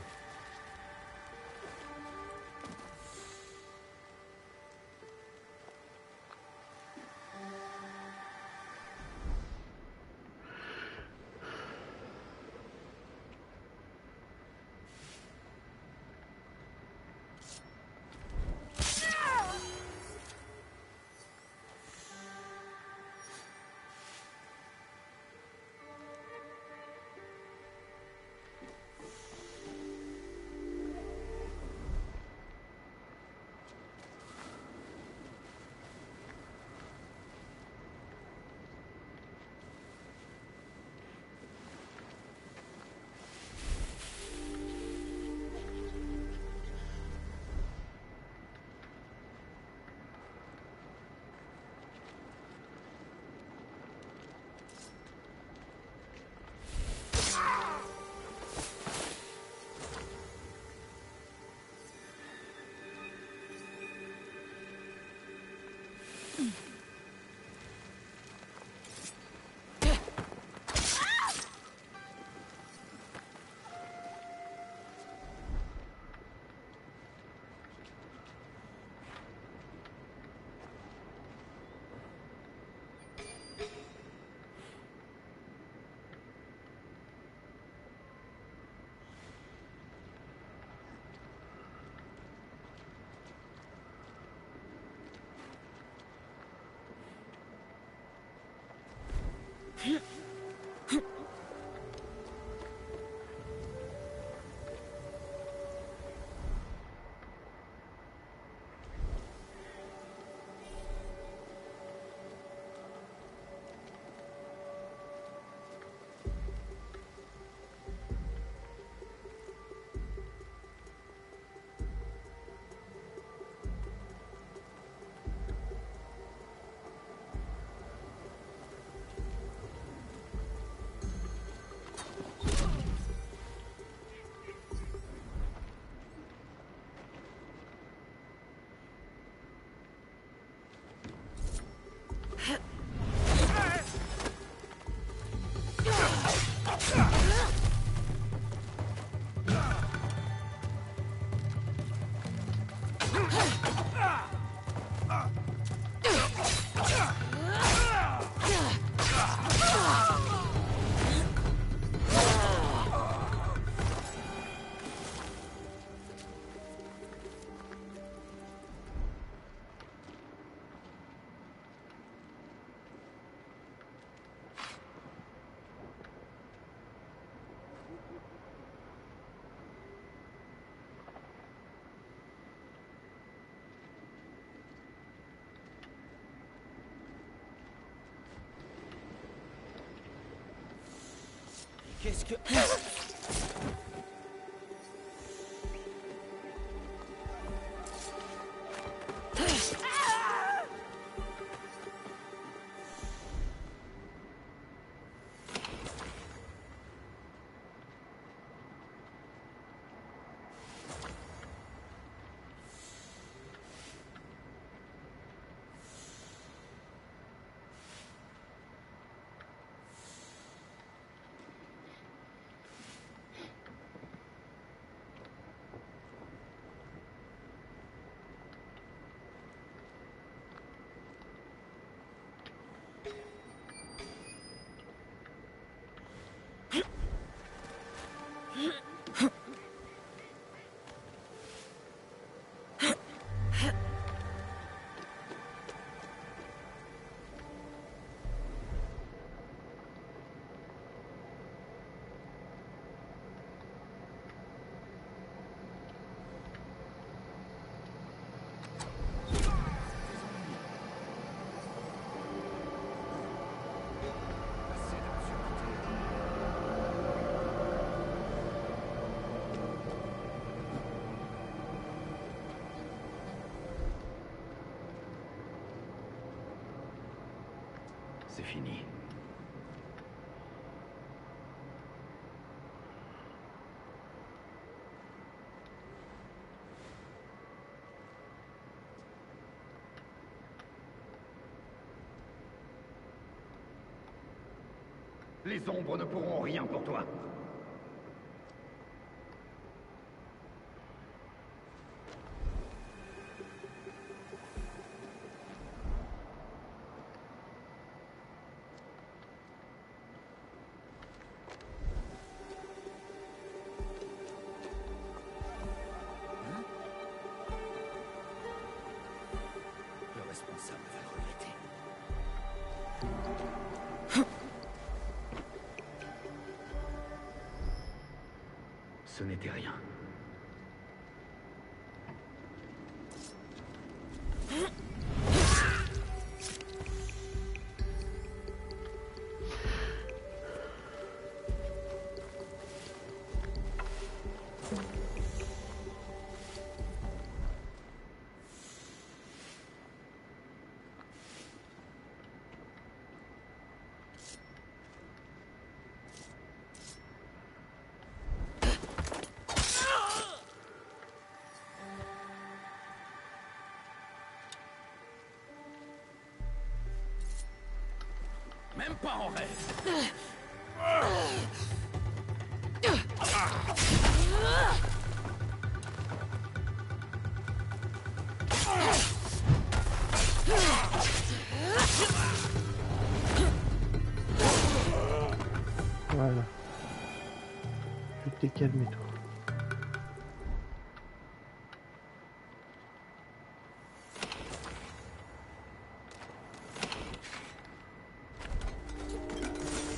Qu'est-ce que... C'est fini. Les ombres ne pourront rien pour toi. Le responsable va le regretter. Ce n'était rien. Même pas en rêve. Voilà. Tu t'es calmé, toi.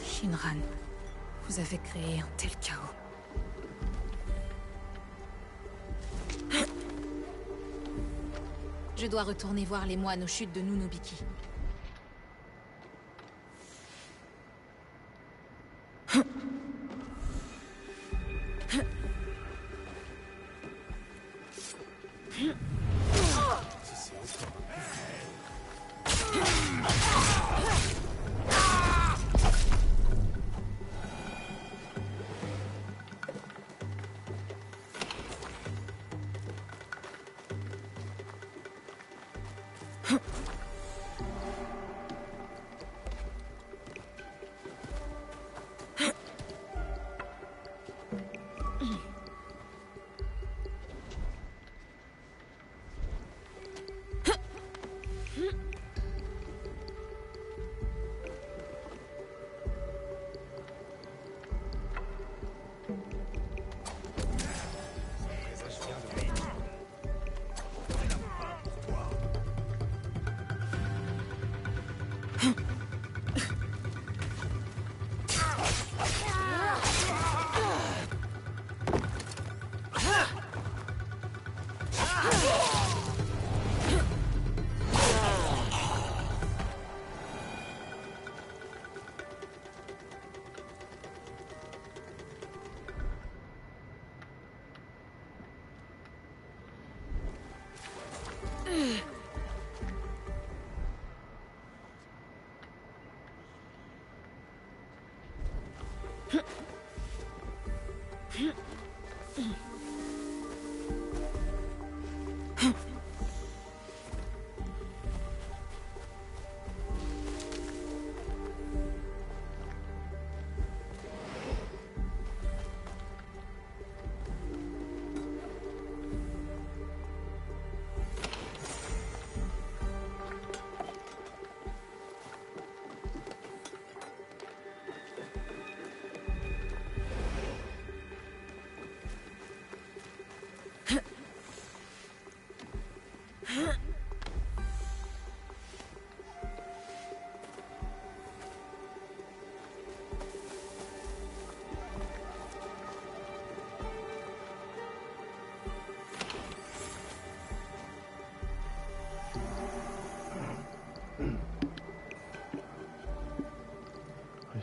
Shinran, vous avez créé un tel chaos. Je dois retourner voir les moines aux chutes de Nunobiki.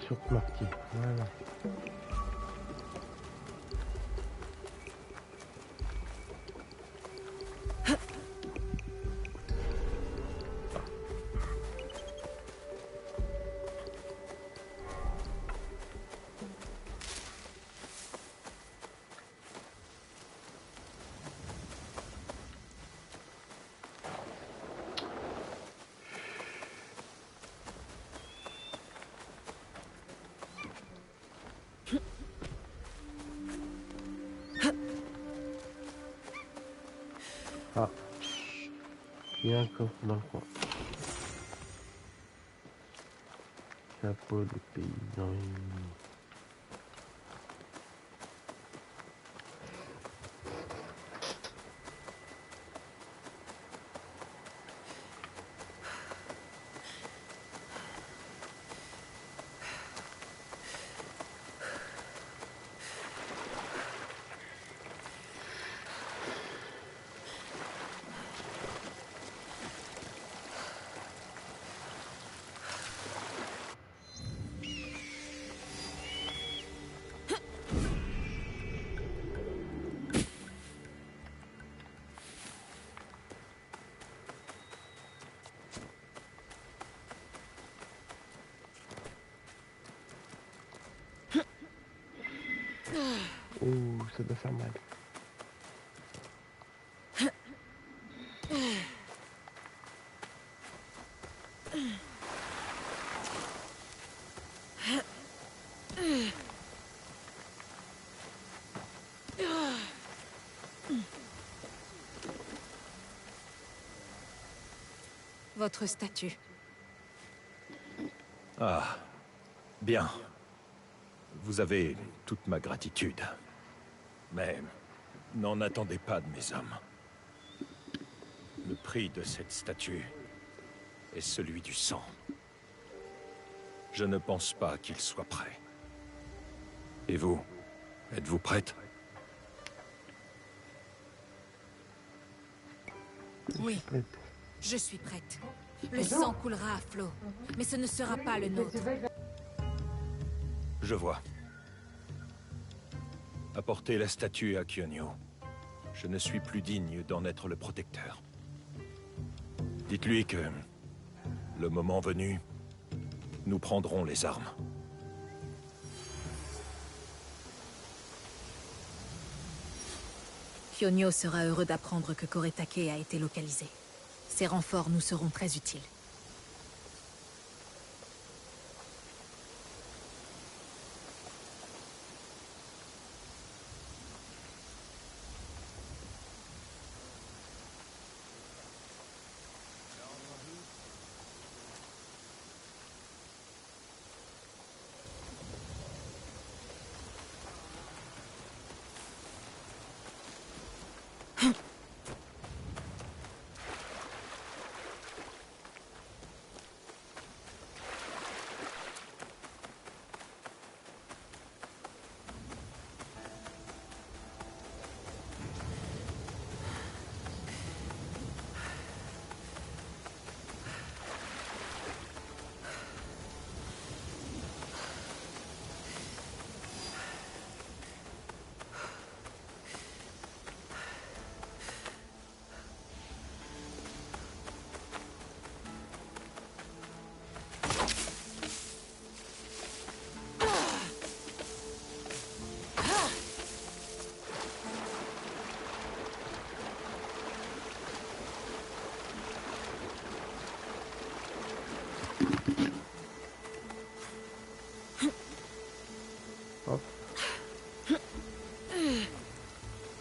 sur marqué. Voilà. Ah, il y a un coffre dans le coin. Chapeau de paysan. Oh, ça doit faire mal. Votre statue. Ah, bien. Vous avez toute ma gratitude. Mais n'en attendez pas de mes hommes. Le prix de cette statue est celui du sang. Je ne pense pas qu'il soit prêt. Et vous, êtes-vous prête? Oui, je suis prête. Le sang coulera à flot, mais ce ne sera pas le nôtre. Je vois. Apportez la statue à Kyonyo. Je ne suis plus digne d'en être le protecteur. Dites-lui que, le moment venu, nous prendrons les armes. Kyonyo sera heureux d'apprendre que Koretake a été localisé. Ces renforts nous seront très utiles.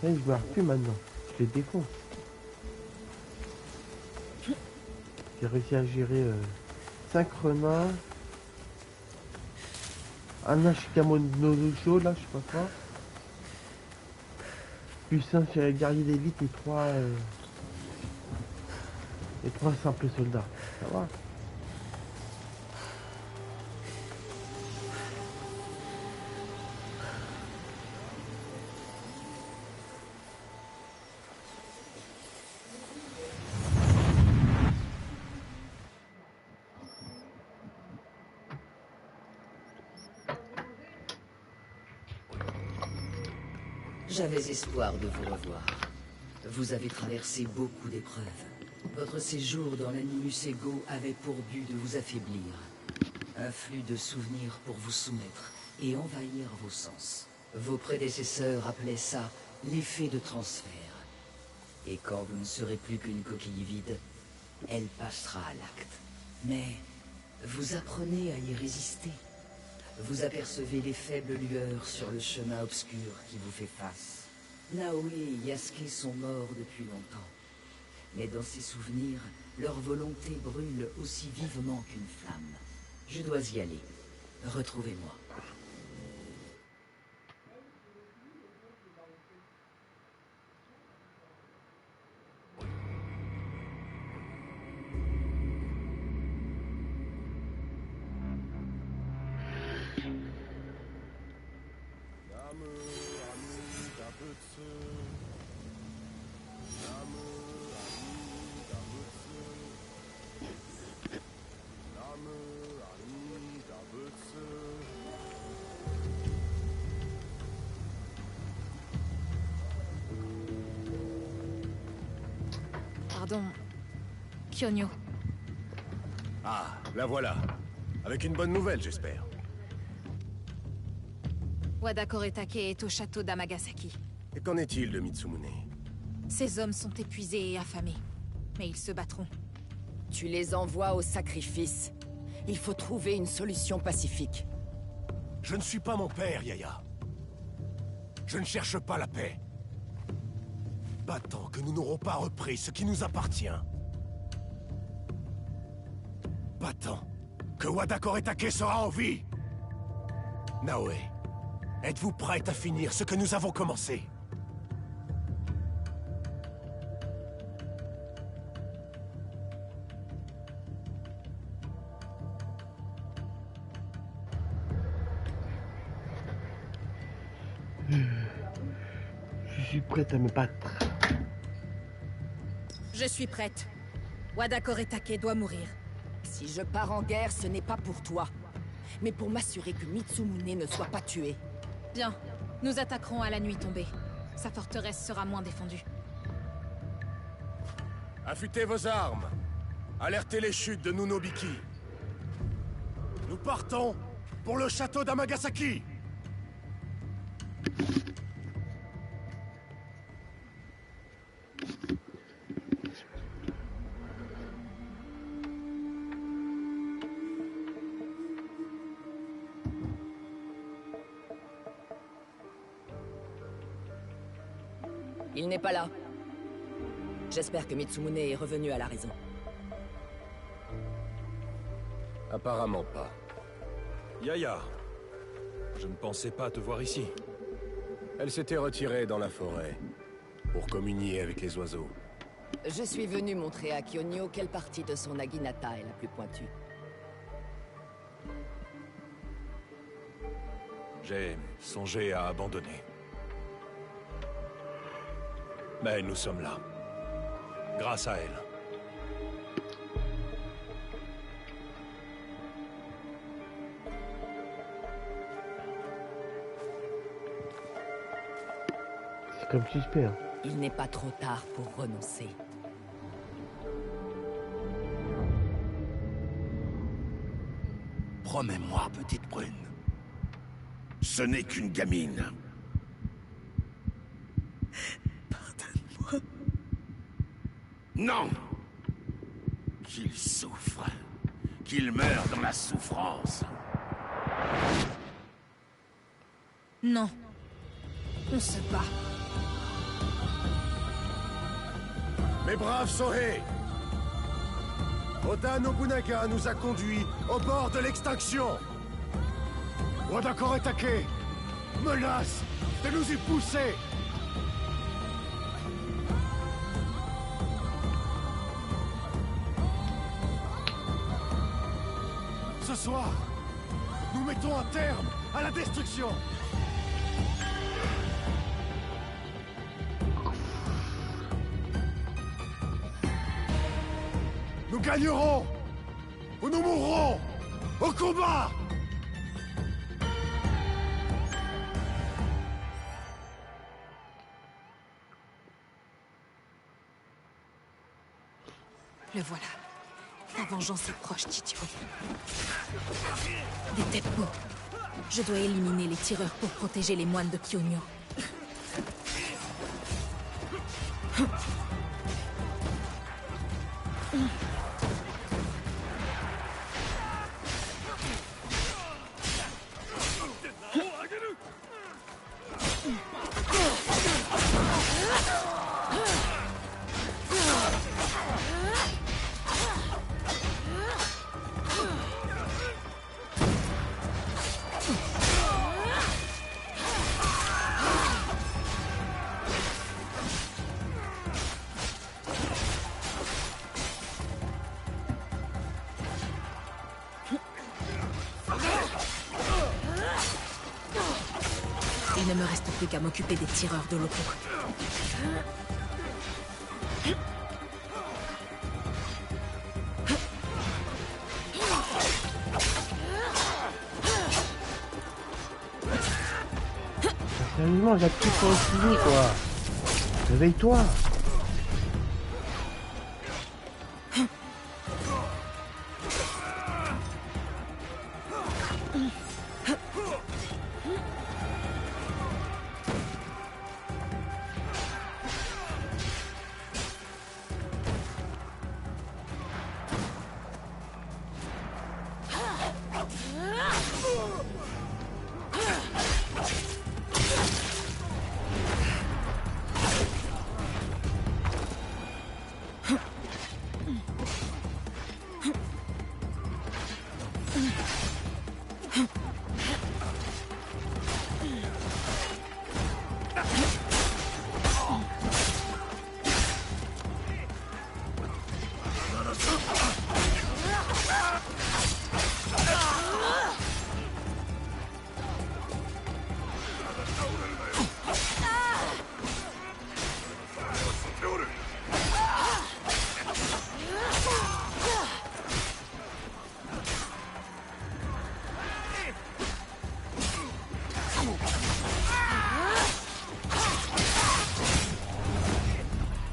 Je ne vois plus maintenant. Je les défonce. J'ai réussi à gérer 5 renards. Un Ashikamo Nodojo, là, je sais pas quoi. Plus un guerrier d'élite et 3 simples soldats. Ça va. J'avais espoir de vous revoir. Vous avez traversé beaucoup d'épreuves. Votre séjour dans l'Animus Ego avait pour but de vous affaiblir. Un flux de souvenirs pour vous soumettre et envahir vos sens. Vos prédécesseurs appelaient ça l'effet de transfert. Et quand vous ne serez plus qu'une coquille vide, elle passera à l'acte. Mais vous apprenez à y résister. Vous apercevez les faibles lueurs sur le chemin obscur qui vous fait face. Naoé et Yasuke sont morts depuis longtemps. Mais dans ces souvenirs, leur volonté brûle aussi vivement qu'une flamme. Je dois y aller. Retrouvez-moi. Pardon, Kyonyo. Ah, la voilà. Avec une bonne nouvelle, j'espère. Wada Koretake est au château d'Amagasaki. Et qu'en est-il de Mitsumune? Ces hommes sont épuisés et affamés. Mais ils se battront. Tu les envoies au sacrifice. Il faut trouver une solution pacifique. Je ne suis pas mon père, Yaya. Je ne cherche pas la paix. Pas tant que nous n'aurons pas repris ce qui nous appartient. Pas tant que Wada Koretake sera en vie. Naoé, êtes-vous prête à finir ce que nous avons commencé? Je suis prête à me battre. Je suis prête. Wada Koretake doit mourir. Si je pars en guerre, ce n'est pas pour toi, mais pour m'assurer que Mitsumune ne soit pas tué. Bien, nous attaquerons à la nuit tombée. Sa forteresse sera moins défendue. Affûtez vos armes. Alertez les chutes de Nunobiki. Nous partons pour le château d'Amagasaki. Il n'est pas là. J'espère que Mitsumune est revenu à la raison. Apparemment pas. Yaya, je ne pensais pas te voir ici. Elle s'était retirée dans la forêt pour communier avec les oiseaux. Je suis venu montrer à Kyonyo quelle partie de son Naginata est la plus pointue. J'ai songé à abandonner. Mais nous sommes là. Grâce à elle. C'est comme suspect. Il n'est pas trop tard pour renoncer. Promets-moi, petite brune. Ce n'est qu'une gamine. Pardonne-moi. Non! Qu'il souffre. Qu'il meure dans la souffrance. Non. On se bat. Mes braves Sohei! Oda Nobunaga nous a conduits au bord de l'extinction. Wada Koretake menace de nous y pousser. Ce soir, nous mettons un terme à la destruction. Nous gagnerons ou nous mourrons au combat. Le voilà. Ta vengeance est proche, Chichibu. Des Teppo. Je dois éliminer les tireurs pour protéger les moines de Kyonyo. Il ne me reste plus qu'à m'occuper des tireurs de l'auto. Sérieusement, j'ai tout pour essayer, quoi. Réveille-toi.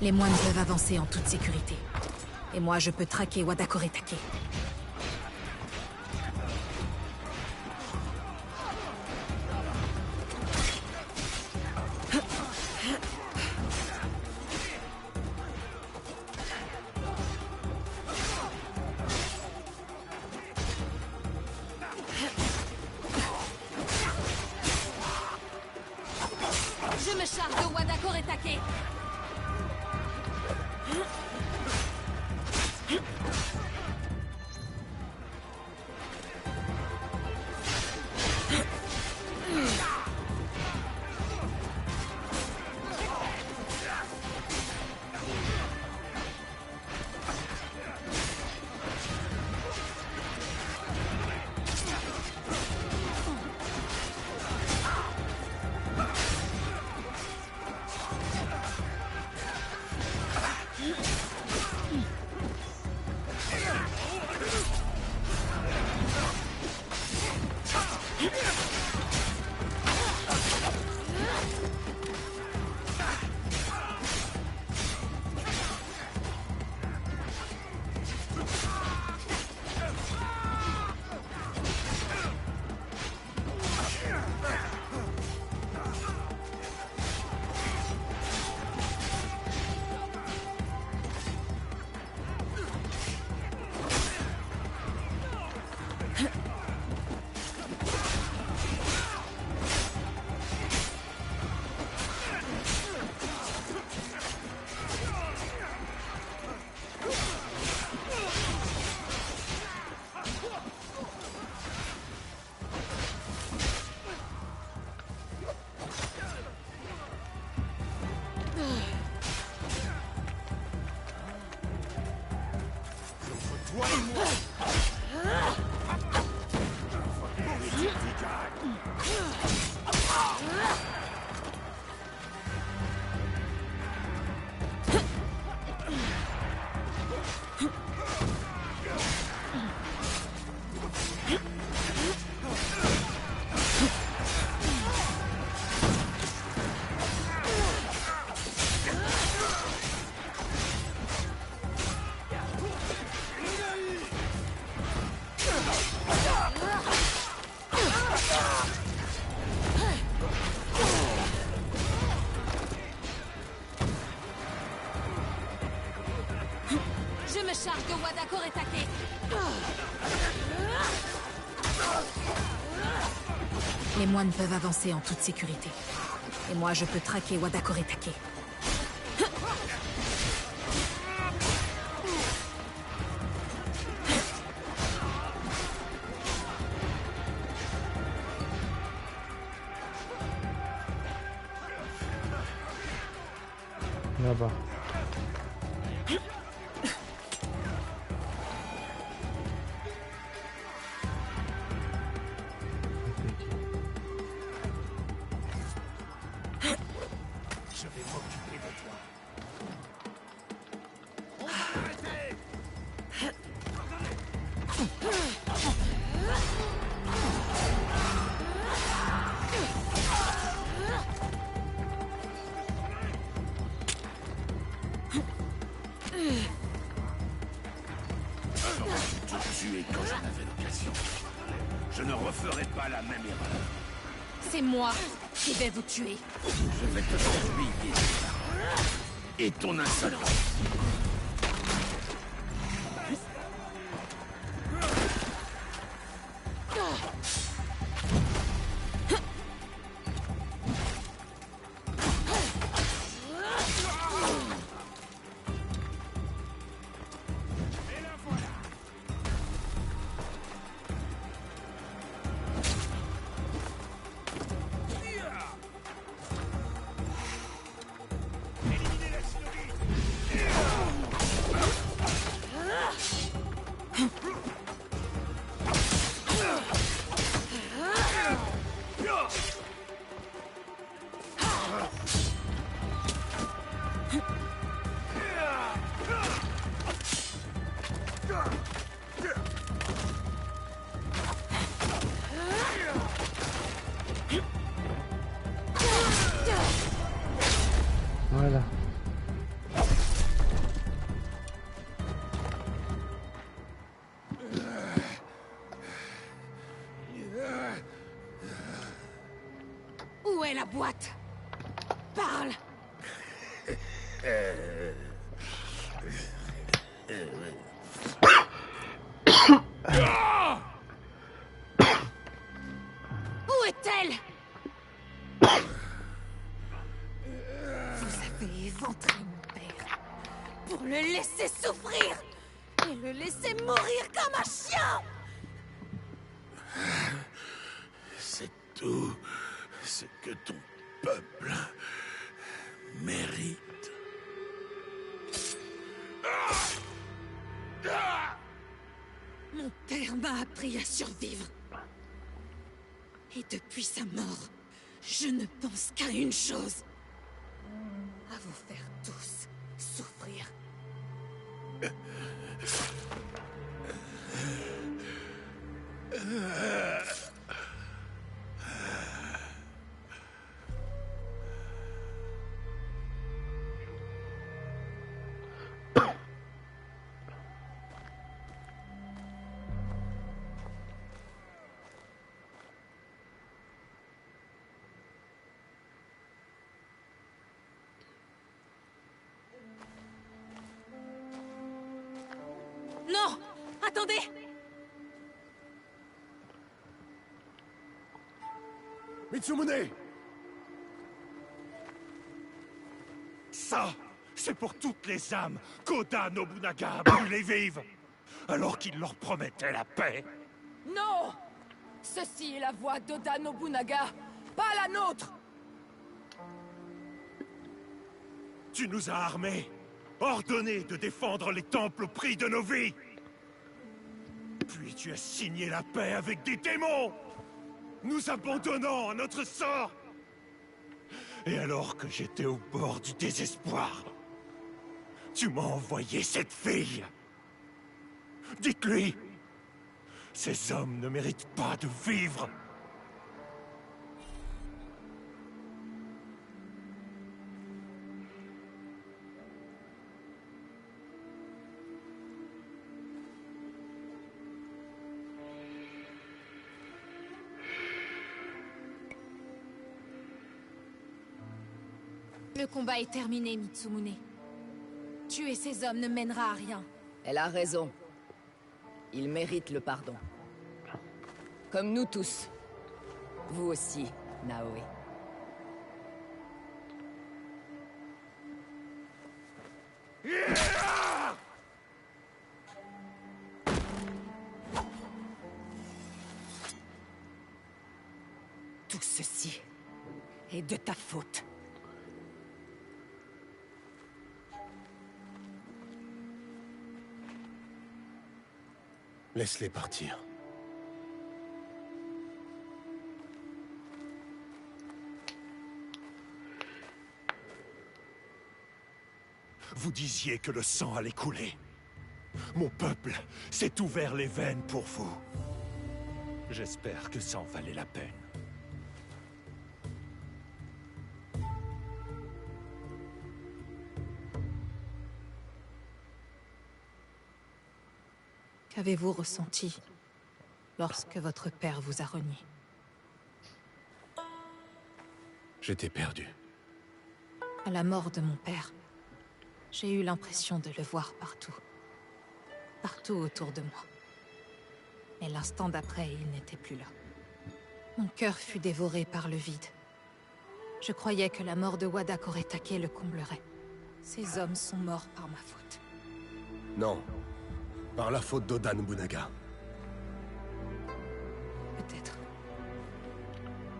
Les moines peuvent avancer en toute sécurité. Et moi, je peux traquer Wadakoretake. Je me charge de Wadakoretake. charge de Wada Koretake. Les moines peuvent avancer en toute sécurité. Et moi, je peux traquer Wada Koretake. Là-bas. Je vais m'occuper de toi. J'aurais dû te tuer quand j'en avais l'occasion. Je ne referai pas la même erreur. C'est moi qui vais vous tuer. Je vais te faire payer tes paroles et ton insolence. Voilà. Où est la boîte? Parle! Où est-elle? Vous avez éventré mon père pour le laisser souffrir et le laisser mourir comme un chien! C'est tout ce que ton peuple mérite. Mon père m'a appris à survivre. Et depuis sa mort, je ne pense qu'à une chose. À vous faire tous souffrir. Non! Attendez! Mitsumune! Ça, c'est pour toutes les âmes qu'Oda Nobunaga a brûlées vives, alors qu'il leur promettait la paix. Non! Ceci est la voix d'Oda Nobunaga, pas la nôtre! Tu nous as armés, ordonné de défendre les temples au prix de nos vies. Puis tu as signé la paix avec des démons, nous abandonnant à notre sort. Et alors que j'étais au bord du désespoir, tu m'as envoyé cette fille. Dites-lui, ces hommes ne méritent pas de vivre. Le combat est terminé, Mitsumune. Tuer ces hommes ne mènera à rien. Elle a raison. Il mérite le pardon. Comme nous tous. Vous aussi, Naoe. Tout ceci est de ta faute. Laisse-les partir. Vous disiez que le sang allait couler. Mon peuple s'est ouvert les veines pour vous. J'espère que ça en valait la peine. Qu'avez-vous ressenti lorsque votre père vous a renié? J'étais perdu. À la mort de mon père, j'ai eu l'impression de le voir partout. Partout autour de moi. Mais l'instant d'après, il n'était plus là. Mon cœur fut dévoré par le vide. Je croyais que la mort de Wadak Oretake le comblerait. Ces hommes sont morts par ma faute. Non. Par la faute d'Oda Nobunaga. Peut-être.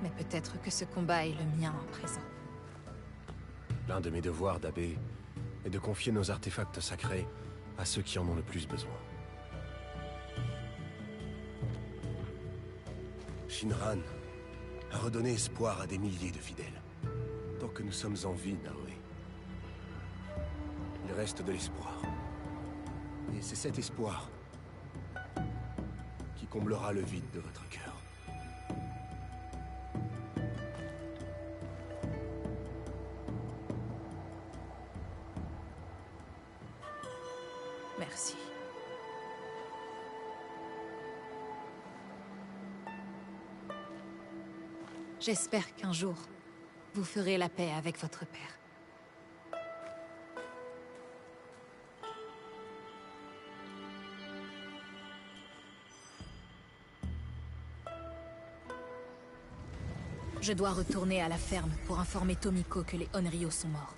Mais peut-être que ce combat est le mien à présent. L'un de mes devoirs, d'Abe, est de confier nos artefacts sacrés à ceux qui en ont le plus besoin. Shinran a redonné espoir à des milliers de fidèles. Tant que nous sommes en vie, Naoe, il reste de l'espoir. Et c'est cet espoir qui comblera le vide de votre cœur. Merci. J'espère qu'un jour, vous ferez la paix avec votre père. Je dois retourner à la ferme pour informer Tomiko que les Onryo sont morts.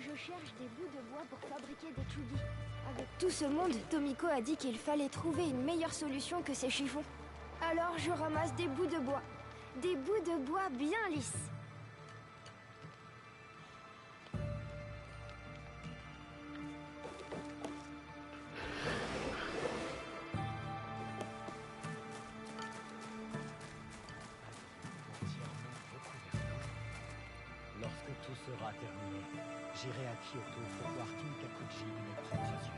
Je cherche des bouts de bois pour fabriquer des tsugi. Avec tout ce monde, Tomiko a dit qu'il fallait trouver une meilleure solution que ces chiffons. Alors je ramasse des bouts de bois. Des bouts de bois bien lisses. Lorsque tout sera terminé, j'irai à Kyoto pour voir Kinkakuji de mes propres yeux.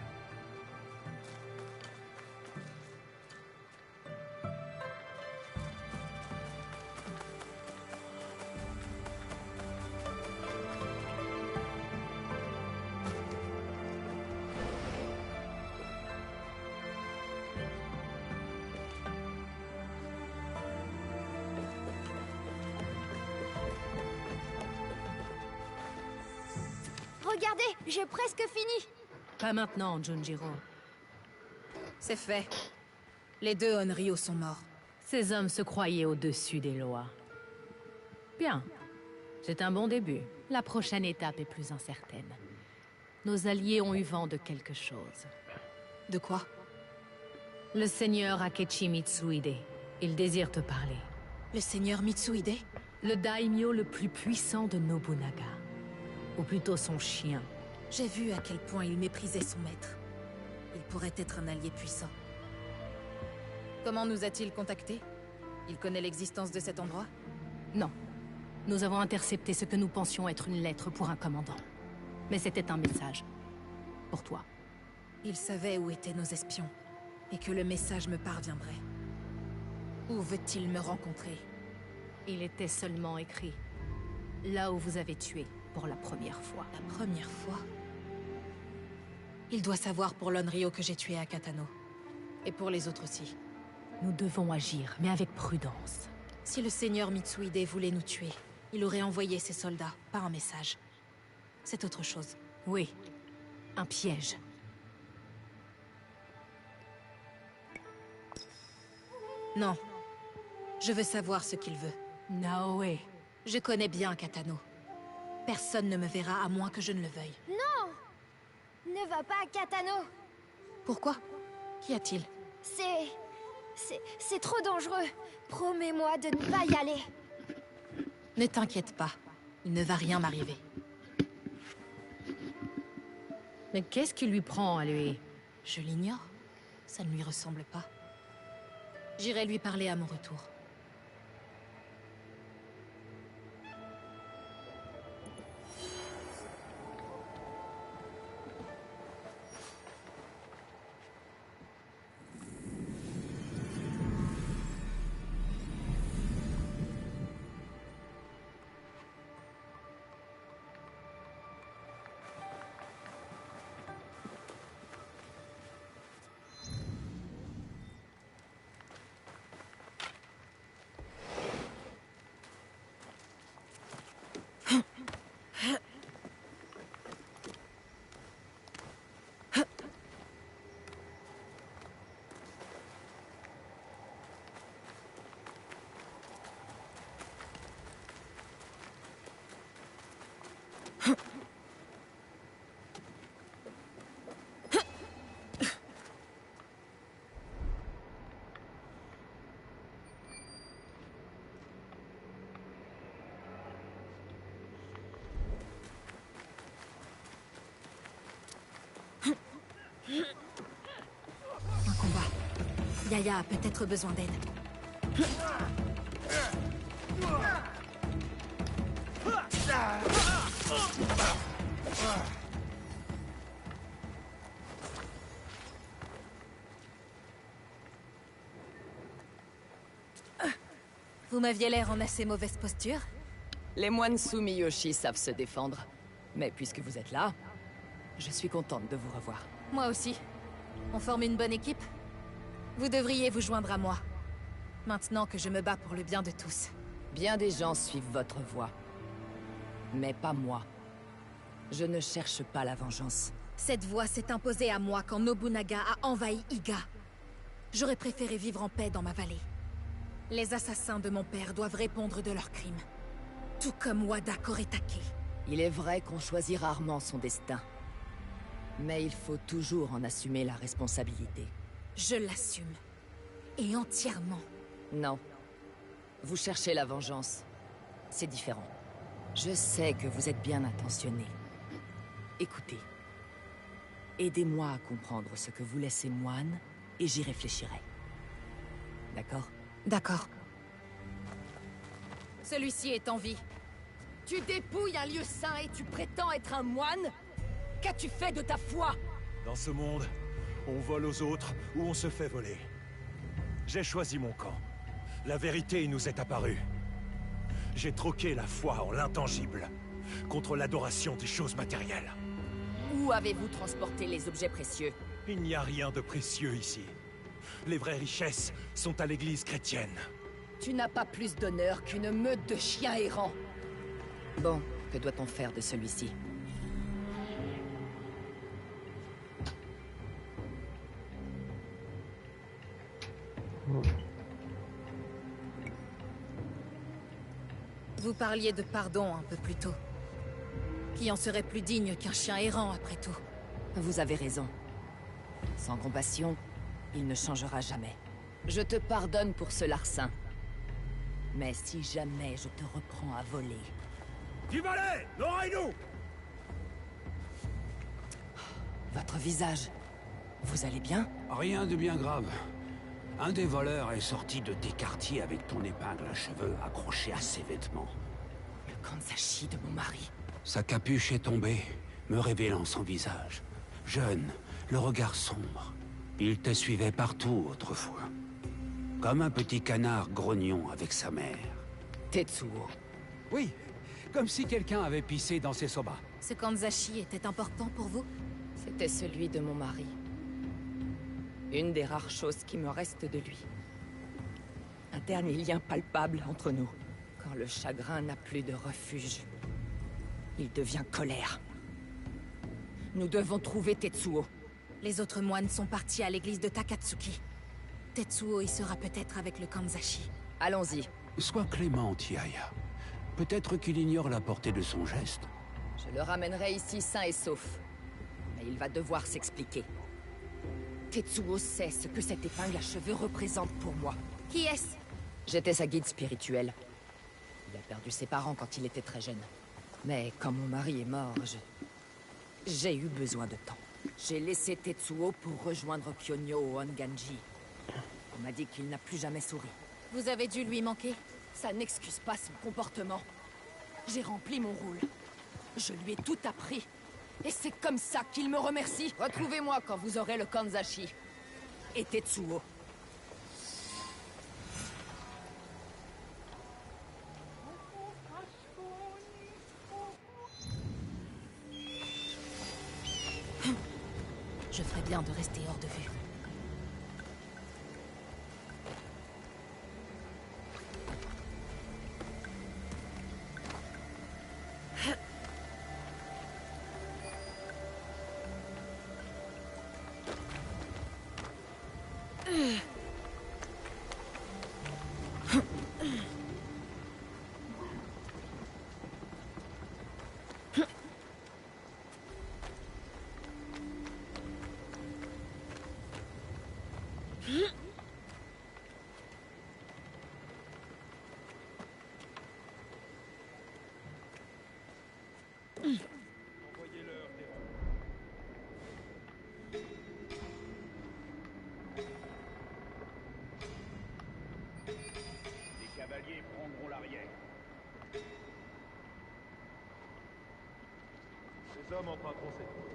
Regardez, j'ai presque fini. Pas maintenant, Junjiro. C'est fait. Les deux Onryo sont morts. Ces hommes se croyaient au-dessus des lois. Bien. C'est un bon début. La prochaine étape est plus incertaine. Nos alliés ont eu vent de quelque chose. De quoi? Le seigneur Akechi Mitsuhide. Il désire te parler. Le seigneur Mitsuhide? Le daimyo le plus puissant de Nobunaga. Ou plutôt son chien. J'ai vu à quel point il méprisait son maître. Il pourrait être un allié puissant. Comment nous a-t-il contactés? Il connaît l'existence de cet endroit? Non. Nous avons intercepté ce que nous pensions être une lettre pour un commandant. Mais c'était un message. Pour toi. Il savait où étaient nos espions. Et que le message me parviendrait. Où veut-il me rencontrer? Il était seulement écrit. Là où vous avez tué, pour la première fois. La première fois? Il doit savoir pour l'Onryo que j'ai tué à Katano. Et pour les autres aussi. Nous devons agir, mais avec prudence. Si le seigneur Mitsuhide voulait nous tuer, il aurait envoyé ses soldats, pas un message. C'est autre chose. Oui. Un piège. Non. Je veux savoir ce qu'il veut. Naoe. Je connais bien Katano. Personne ne me verra à moins que je ne le veuille. Non! Ne va pas à Katano! Pourquoi? Qu'y a-t-il? C'est trop dangereux. Promets-moi de ne pas y aller. Ne t'inquiète pas. Il ne va rien m'arriver. Mais qu'est-ce qui lui prend à lui? Je l'ignore. Ça ne lui ressemble pas. J'irai lui parler à mon retour. Un combat. Yaya a peut-être besoin d'aide. Vous m'aviez l'air en assez mauvaise posture. Les moines Sumiyoshi savent se défendre. Mais puisque vous êtes là, je suis contente de vous revoir. Moi aussi. On forme une bonne équipe. Vous devriez vous joindre à moi. Maintenant que je me bats pour le bien de tous. Bien des gens suivent votre voie. Mais pas moi. Je ne cherche pas la vengeance. Cette voie s'est imposée à moi quand Nobunaga a envahi Iga. J'aurais préféré vivre en paix dans ma vallée. Les assassins de mon père doivent répondre de leurs crimes. Tout comme Wada Koretake. Il est vrai qu'on choisit rarement son destin. Mais il faut toujours en assumer la responsabilité. Je l'assume. Et entièrement. Non. Vous cherchez la vengeance. C'est différent. Je sais que vous êtes bien intentionné. Écoutez. Aidez-moi à comprendre ce que vous laissez moine, et j'y réfléchirai. D'accord? D'accord. Celui-ci est en vie. Tu dépouilles un lieu saint et tu prétends être un moine? Qu'as-tu fait de ta foi? Dans ce monde, on vole aux autres ou on se fait voler. J'ai choisi mon camp. La vérité nous est apparue. J'ai troqué la foi en l'intangible contre l'adoration des choses matérielles. Où avez-vous transporté les objets précieux? Il n'y a rien de précieux ici. Les vraies richesses sont à l'église chrétienne. Tu n'as pas plus d'honneur qu'une meute de chiens errants. Bon, que doit-on faire de celui-ci? Vous parliez de pardon un peu plus tôt. Qui en serait plus digne qu'un chien errant, après tout? Vous avez raison. Sans compassion, il ne changera jamais. Je te pardonne pour ce larcin. Mais si jamais je te reprends à voler... Du balai! L'oreille-nous! Votre visage... Vous allez bien? Rien de bien grave. Un des voleurs est sorti de tes quartiers avec ton épingle à cheveux accrochée à ses vêtements. Le Kanzashi de mon mari. Sa capuche est tombée, me révélant son visage. Jeune, le regard sombre. Il te suivait partout autrefois. Comme un petit canard grognon avec sa mère. Tetsuo. Oui, comme si quelqu'un avait pissé dans ses soba. Ce Kanzashi était important pour vous? C'était celui de mon mari. Une des rares choses qui me restent de lui. Un dernier lien palpable entre nous. Quand le chagrin n'a plus de refuge, il devient colère. Nous devons trouver Tetsuo. Les autres moines sont partis à l'église de Takatsuki. Tetsuo y sera peut-être avec le Kanzashi. Allons-y. Sois clémente, Yaya. Peut-être qu'il ignore la portée de son geste. Je le ramènerai ici sain et sauf. Mais il va devoir s'expliquer. Tetsuo sait ce que cette épingle à cheveux représente pour moi. Qui est-ce? J'étais sa guide spirituelle. Il a perdu ses parents quand il était très jeune. Mais quand mon mari est mort, j'ai eu besoin de temps. J'ai laissé Tetsuo pour rejoindre Kyonyo au Honganji. On m'a dit qu'il n'a plus jamais souri. Vous avez dû lui manquer? Ça n'excuse pas son comportement. J'ai rempli mon rôle. Je lui ai tout appris. Et c'est comme ça qu'il me remercie. Retrouvez-moi quand vous aurez le Kanzashi. Et Tetsuo. Je ferais bien de rester hors de vue. Les cavaliers prendront l'arrière. Ces hommes emprunteront cette route.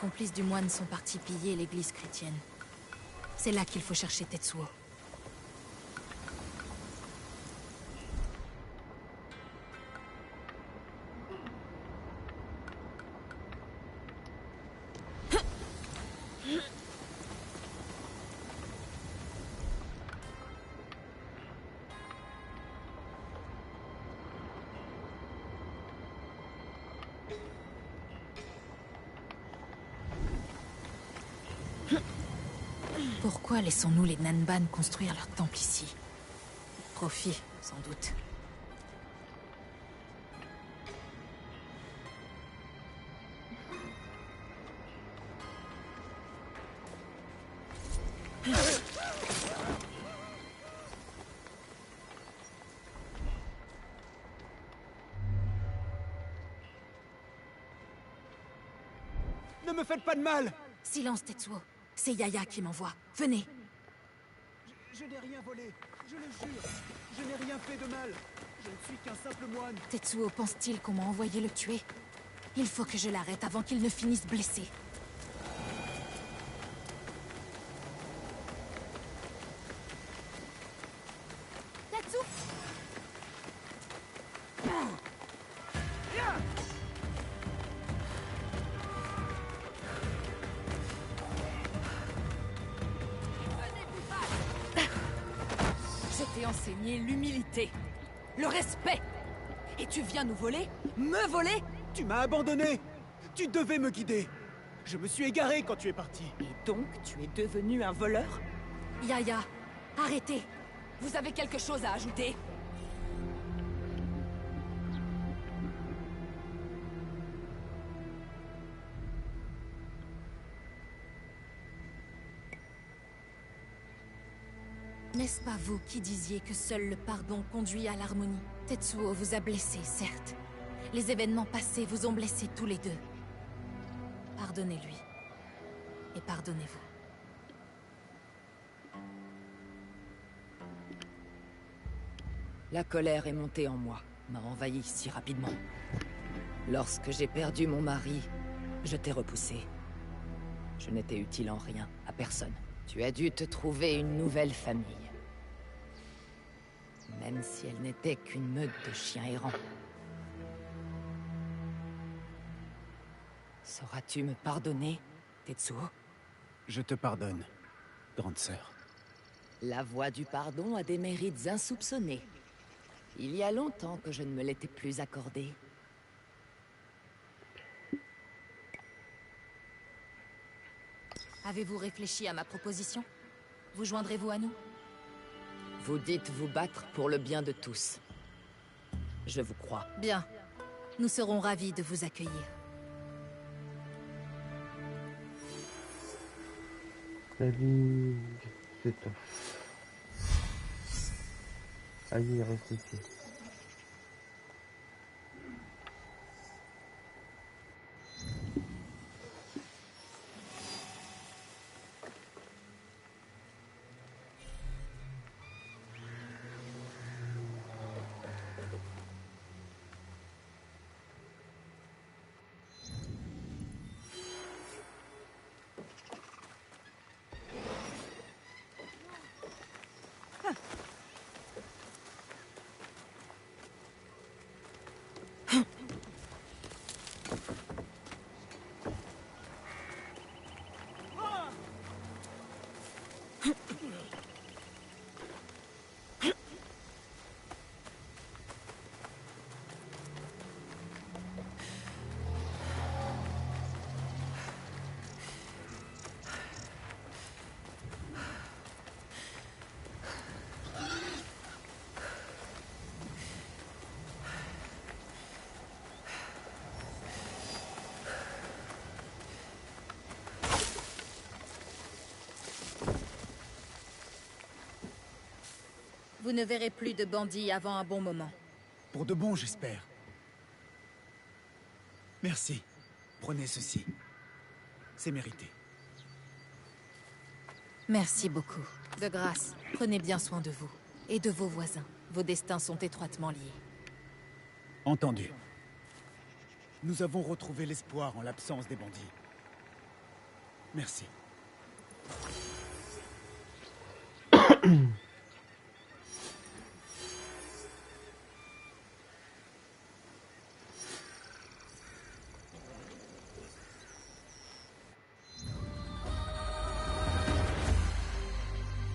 complices du moine sont partis piller l'église chrétienne. C'est là qu'il faut chercher Tetsuo. Pourquoi laissons-nous les Nanban construire leur temple ici? Profit, sans doute. Ne me faites pas de mal! Silence, Tetsuo. C'est Yaya qui m'envoie. Venez. Je n'ai rien volé. Je le jure. Je n'ai rien fait de mal. Je ne suis qu'un simple moine. Tetsuo pense-t-il qu'on m'a envoyé le tuer? Il faut que je l'arrête avant qu'il ne finisse blessé. Tetsuo! Je t'ai enseigné l'humilité, le respect. Et tu viens nous voler? Me voler? Tu m'as abandonné. Tu devais me guider. Je me suis égaré quand tu es parti. Et donc, tu es devenu un voleur? Yaya, arrêtez. Vous avez quelque chose à ajouter? N'est-ce pas vous qui disiez que seul le pardon conduit à l'harmonie? Tetsuo vous a blessé, certes. Les événements passés vous ont blessés tous les deux. Pardonnez-lui. Et pardonnez-vous. La colère est montée en moi, m'a envahi si rapidement. Lorsque j'ai perdu mon mari, je t'ai repoussé. Je n'étais utile en rien, à personne. Tu as dû te trouver une nouvelle famille. Même si elle n'était qu'une meute de chiens errants. Sauras-tu me pardonner, Tetsuo? Je te pardonne, grande sœur. La voie du pardon a des mérites insoupçonnés. Il y a longtemps que je ne me l'étais plus accordé. Avez-vous réfléchi à ma proposition? Vous joindrez-vous à nous? Vous dites vous battre pour le bien de tous. Je vous crois. Bien. Nous serons ravis de vous accueillir. Salut, c'est toi. Allez, reste ici. Vous ne verrez plus de bandits avant un bon moment. Pour de bon, j'espère. Merci. Prenez ceci. C'est mérité. Merci beaucoup. De grâce, prenez bien soin de vous. Et de vos voisins. Vos destins sont étroitement liés. Entendu. Nous avons retrouvé l'espoir en l'absence des bandits. Merci.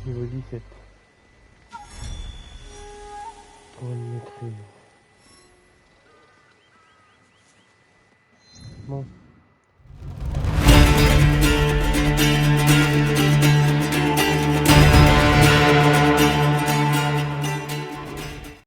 Niveau 17. Pour une maîtrise. Bon.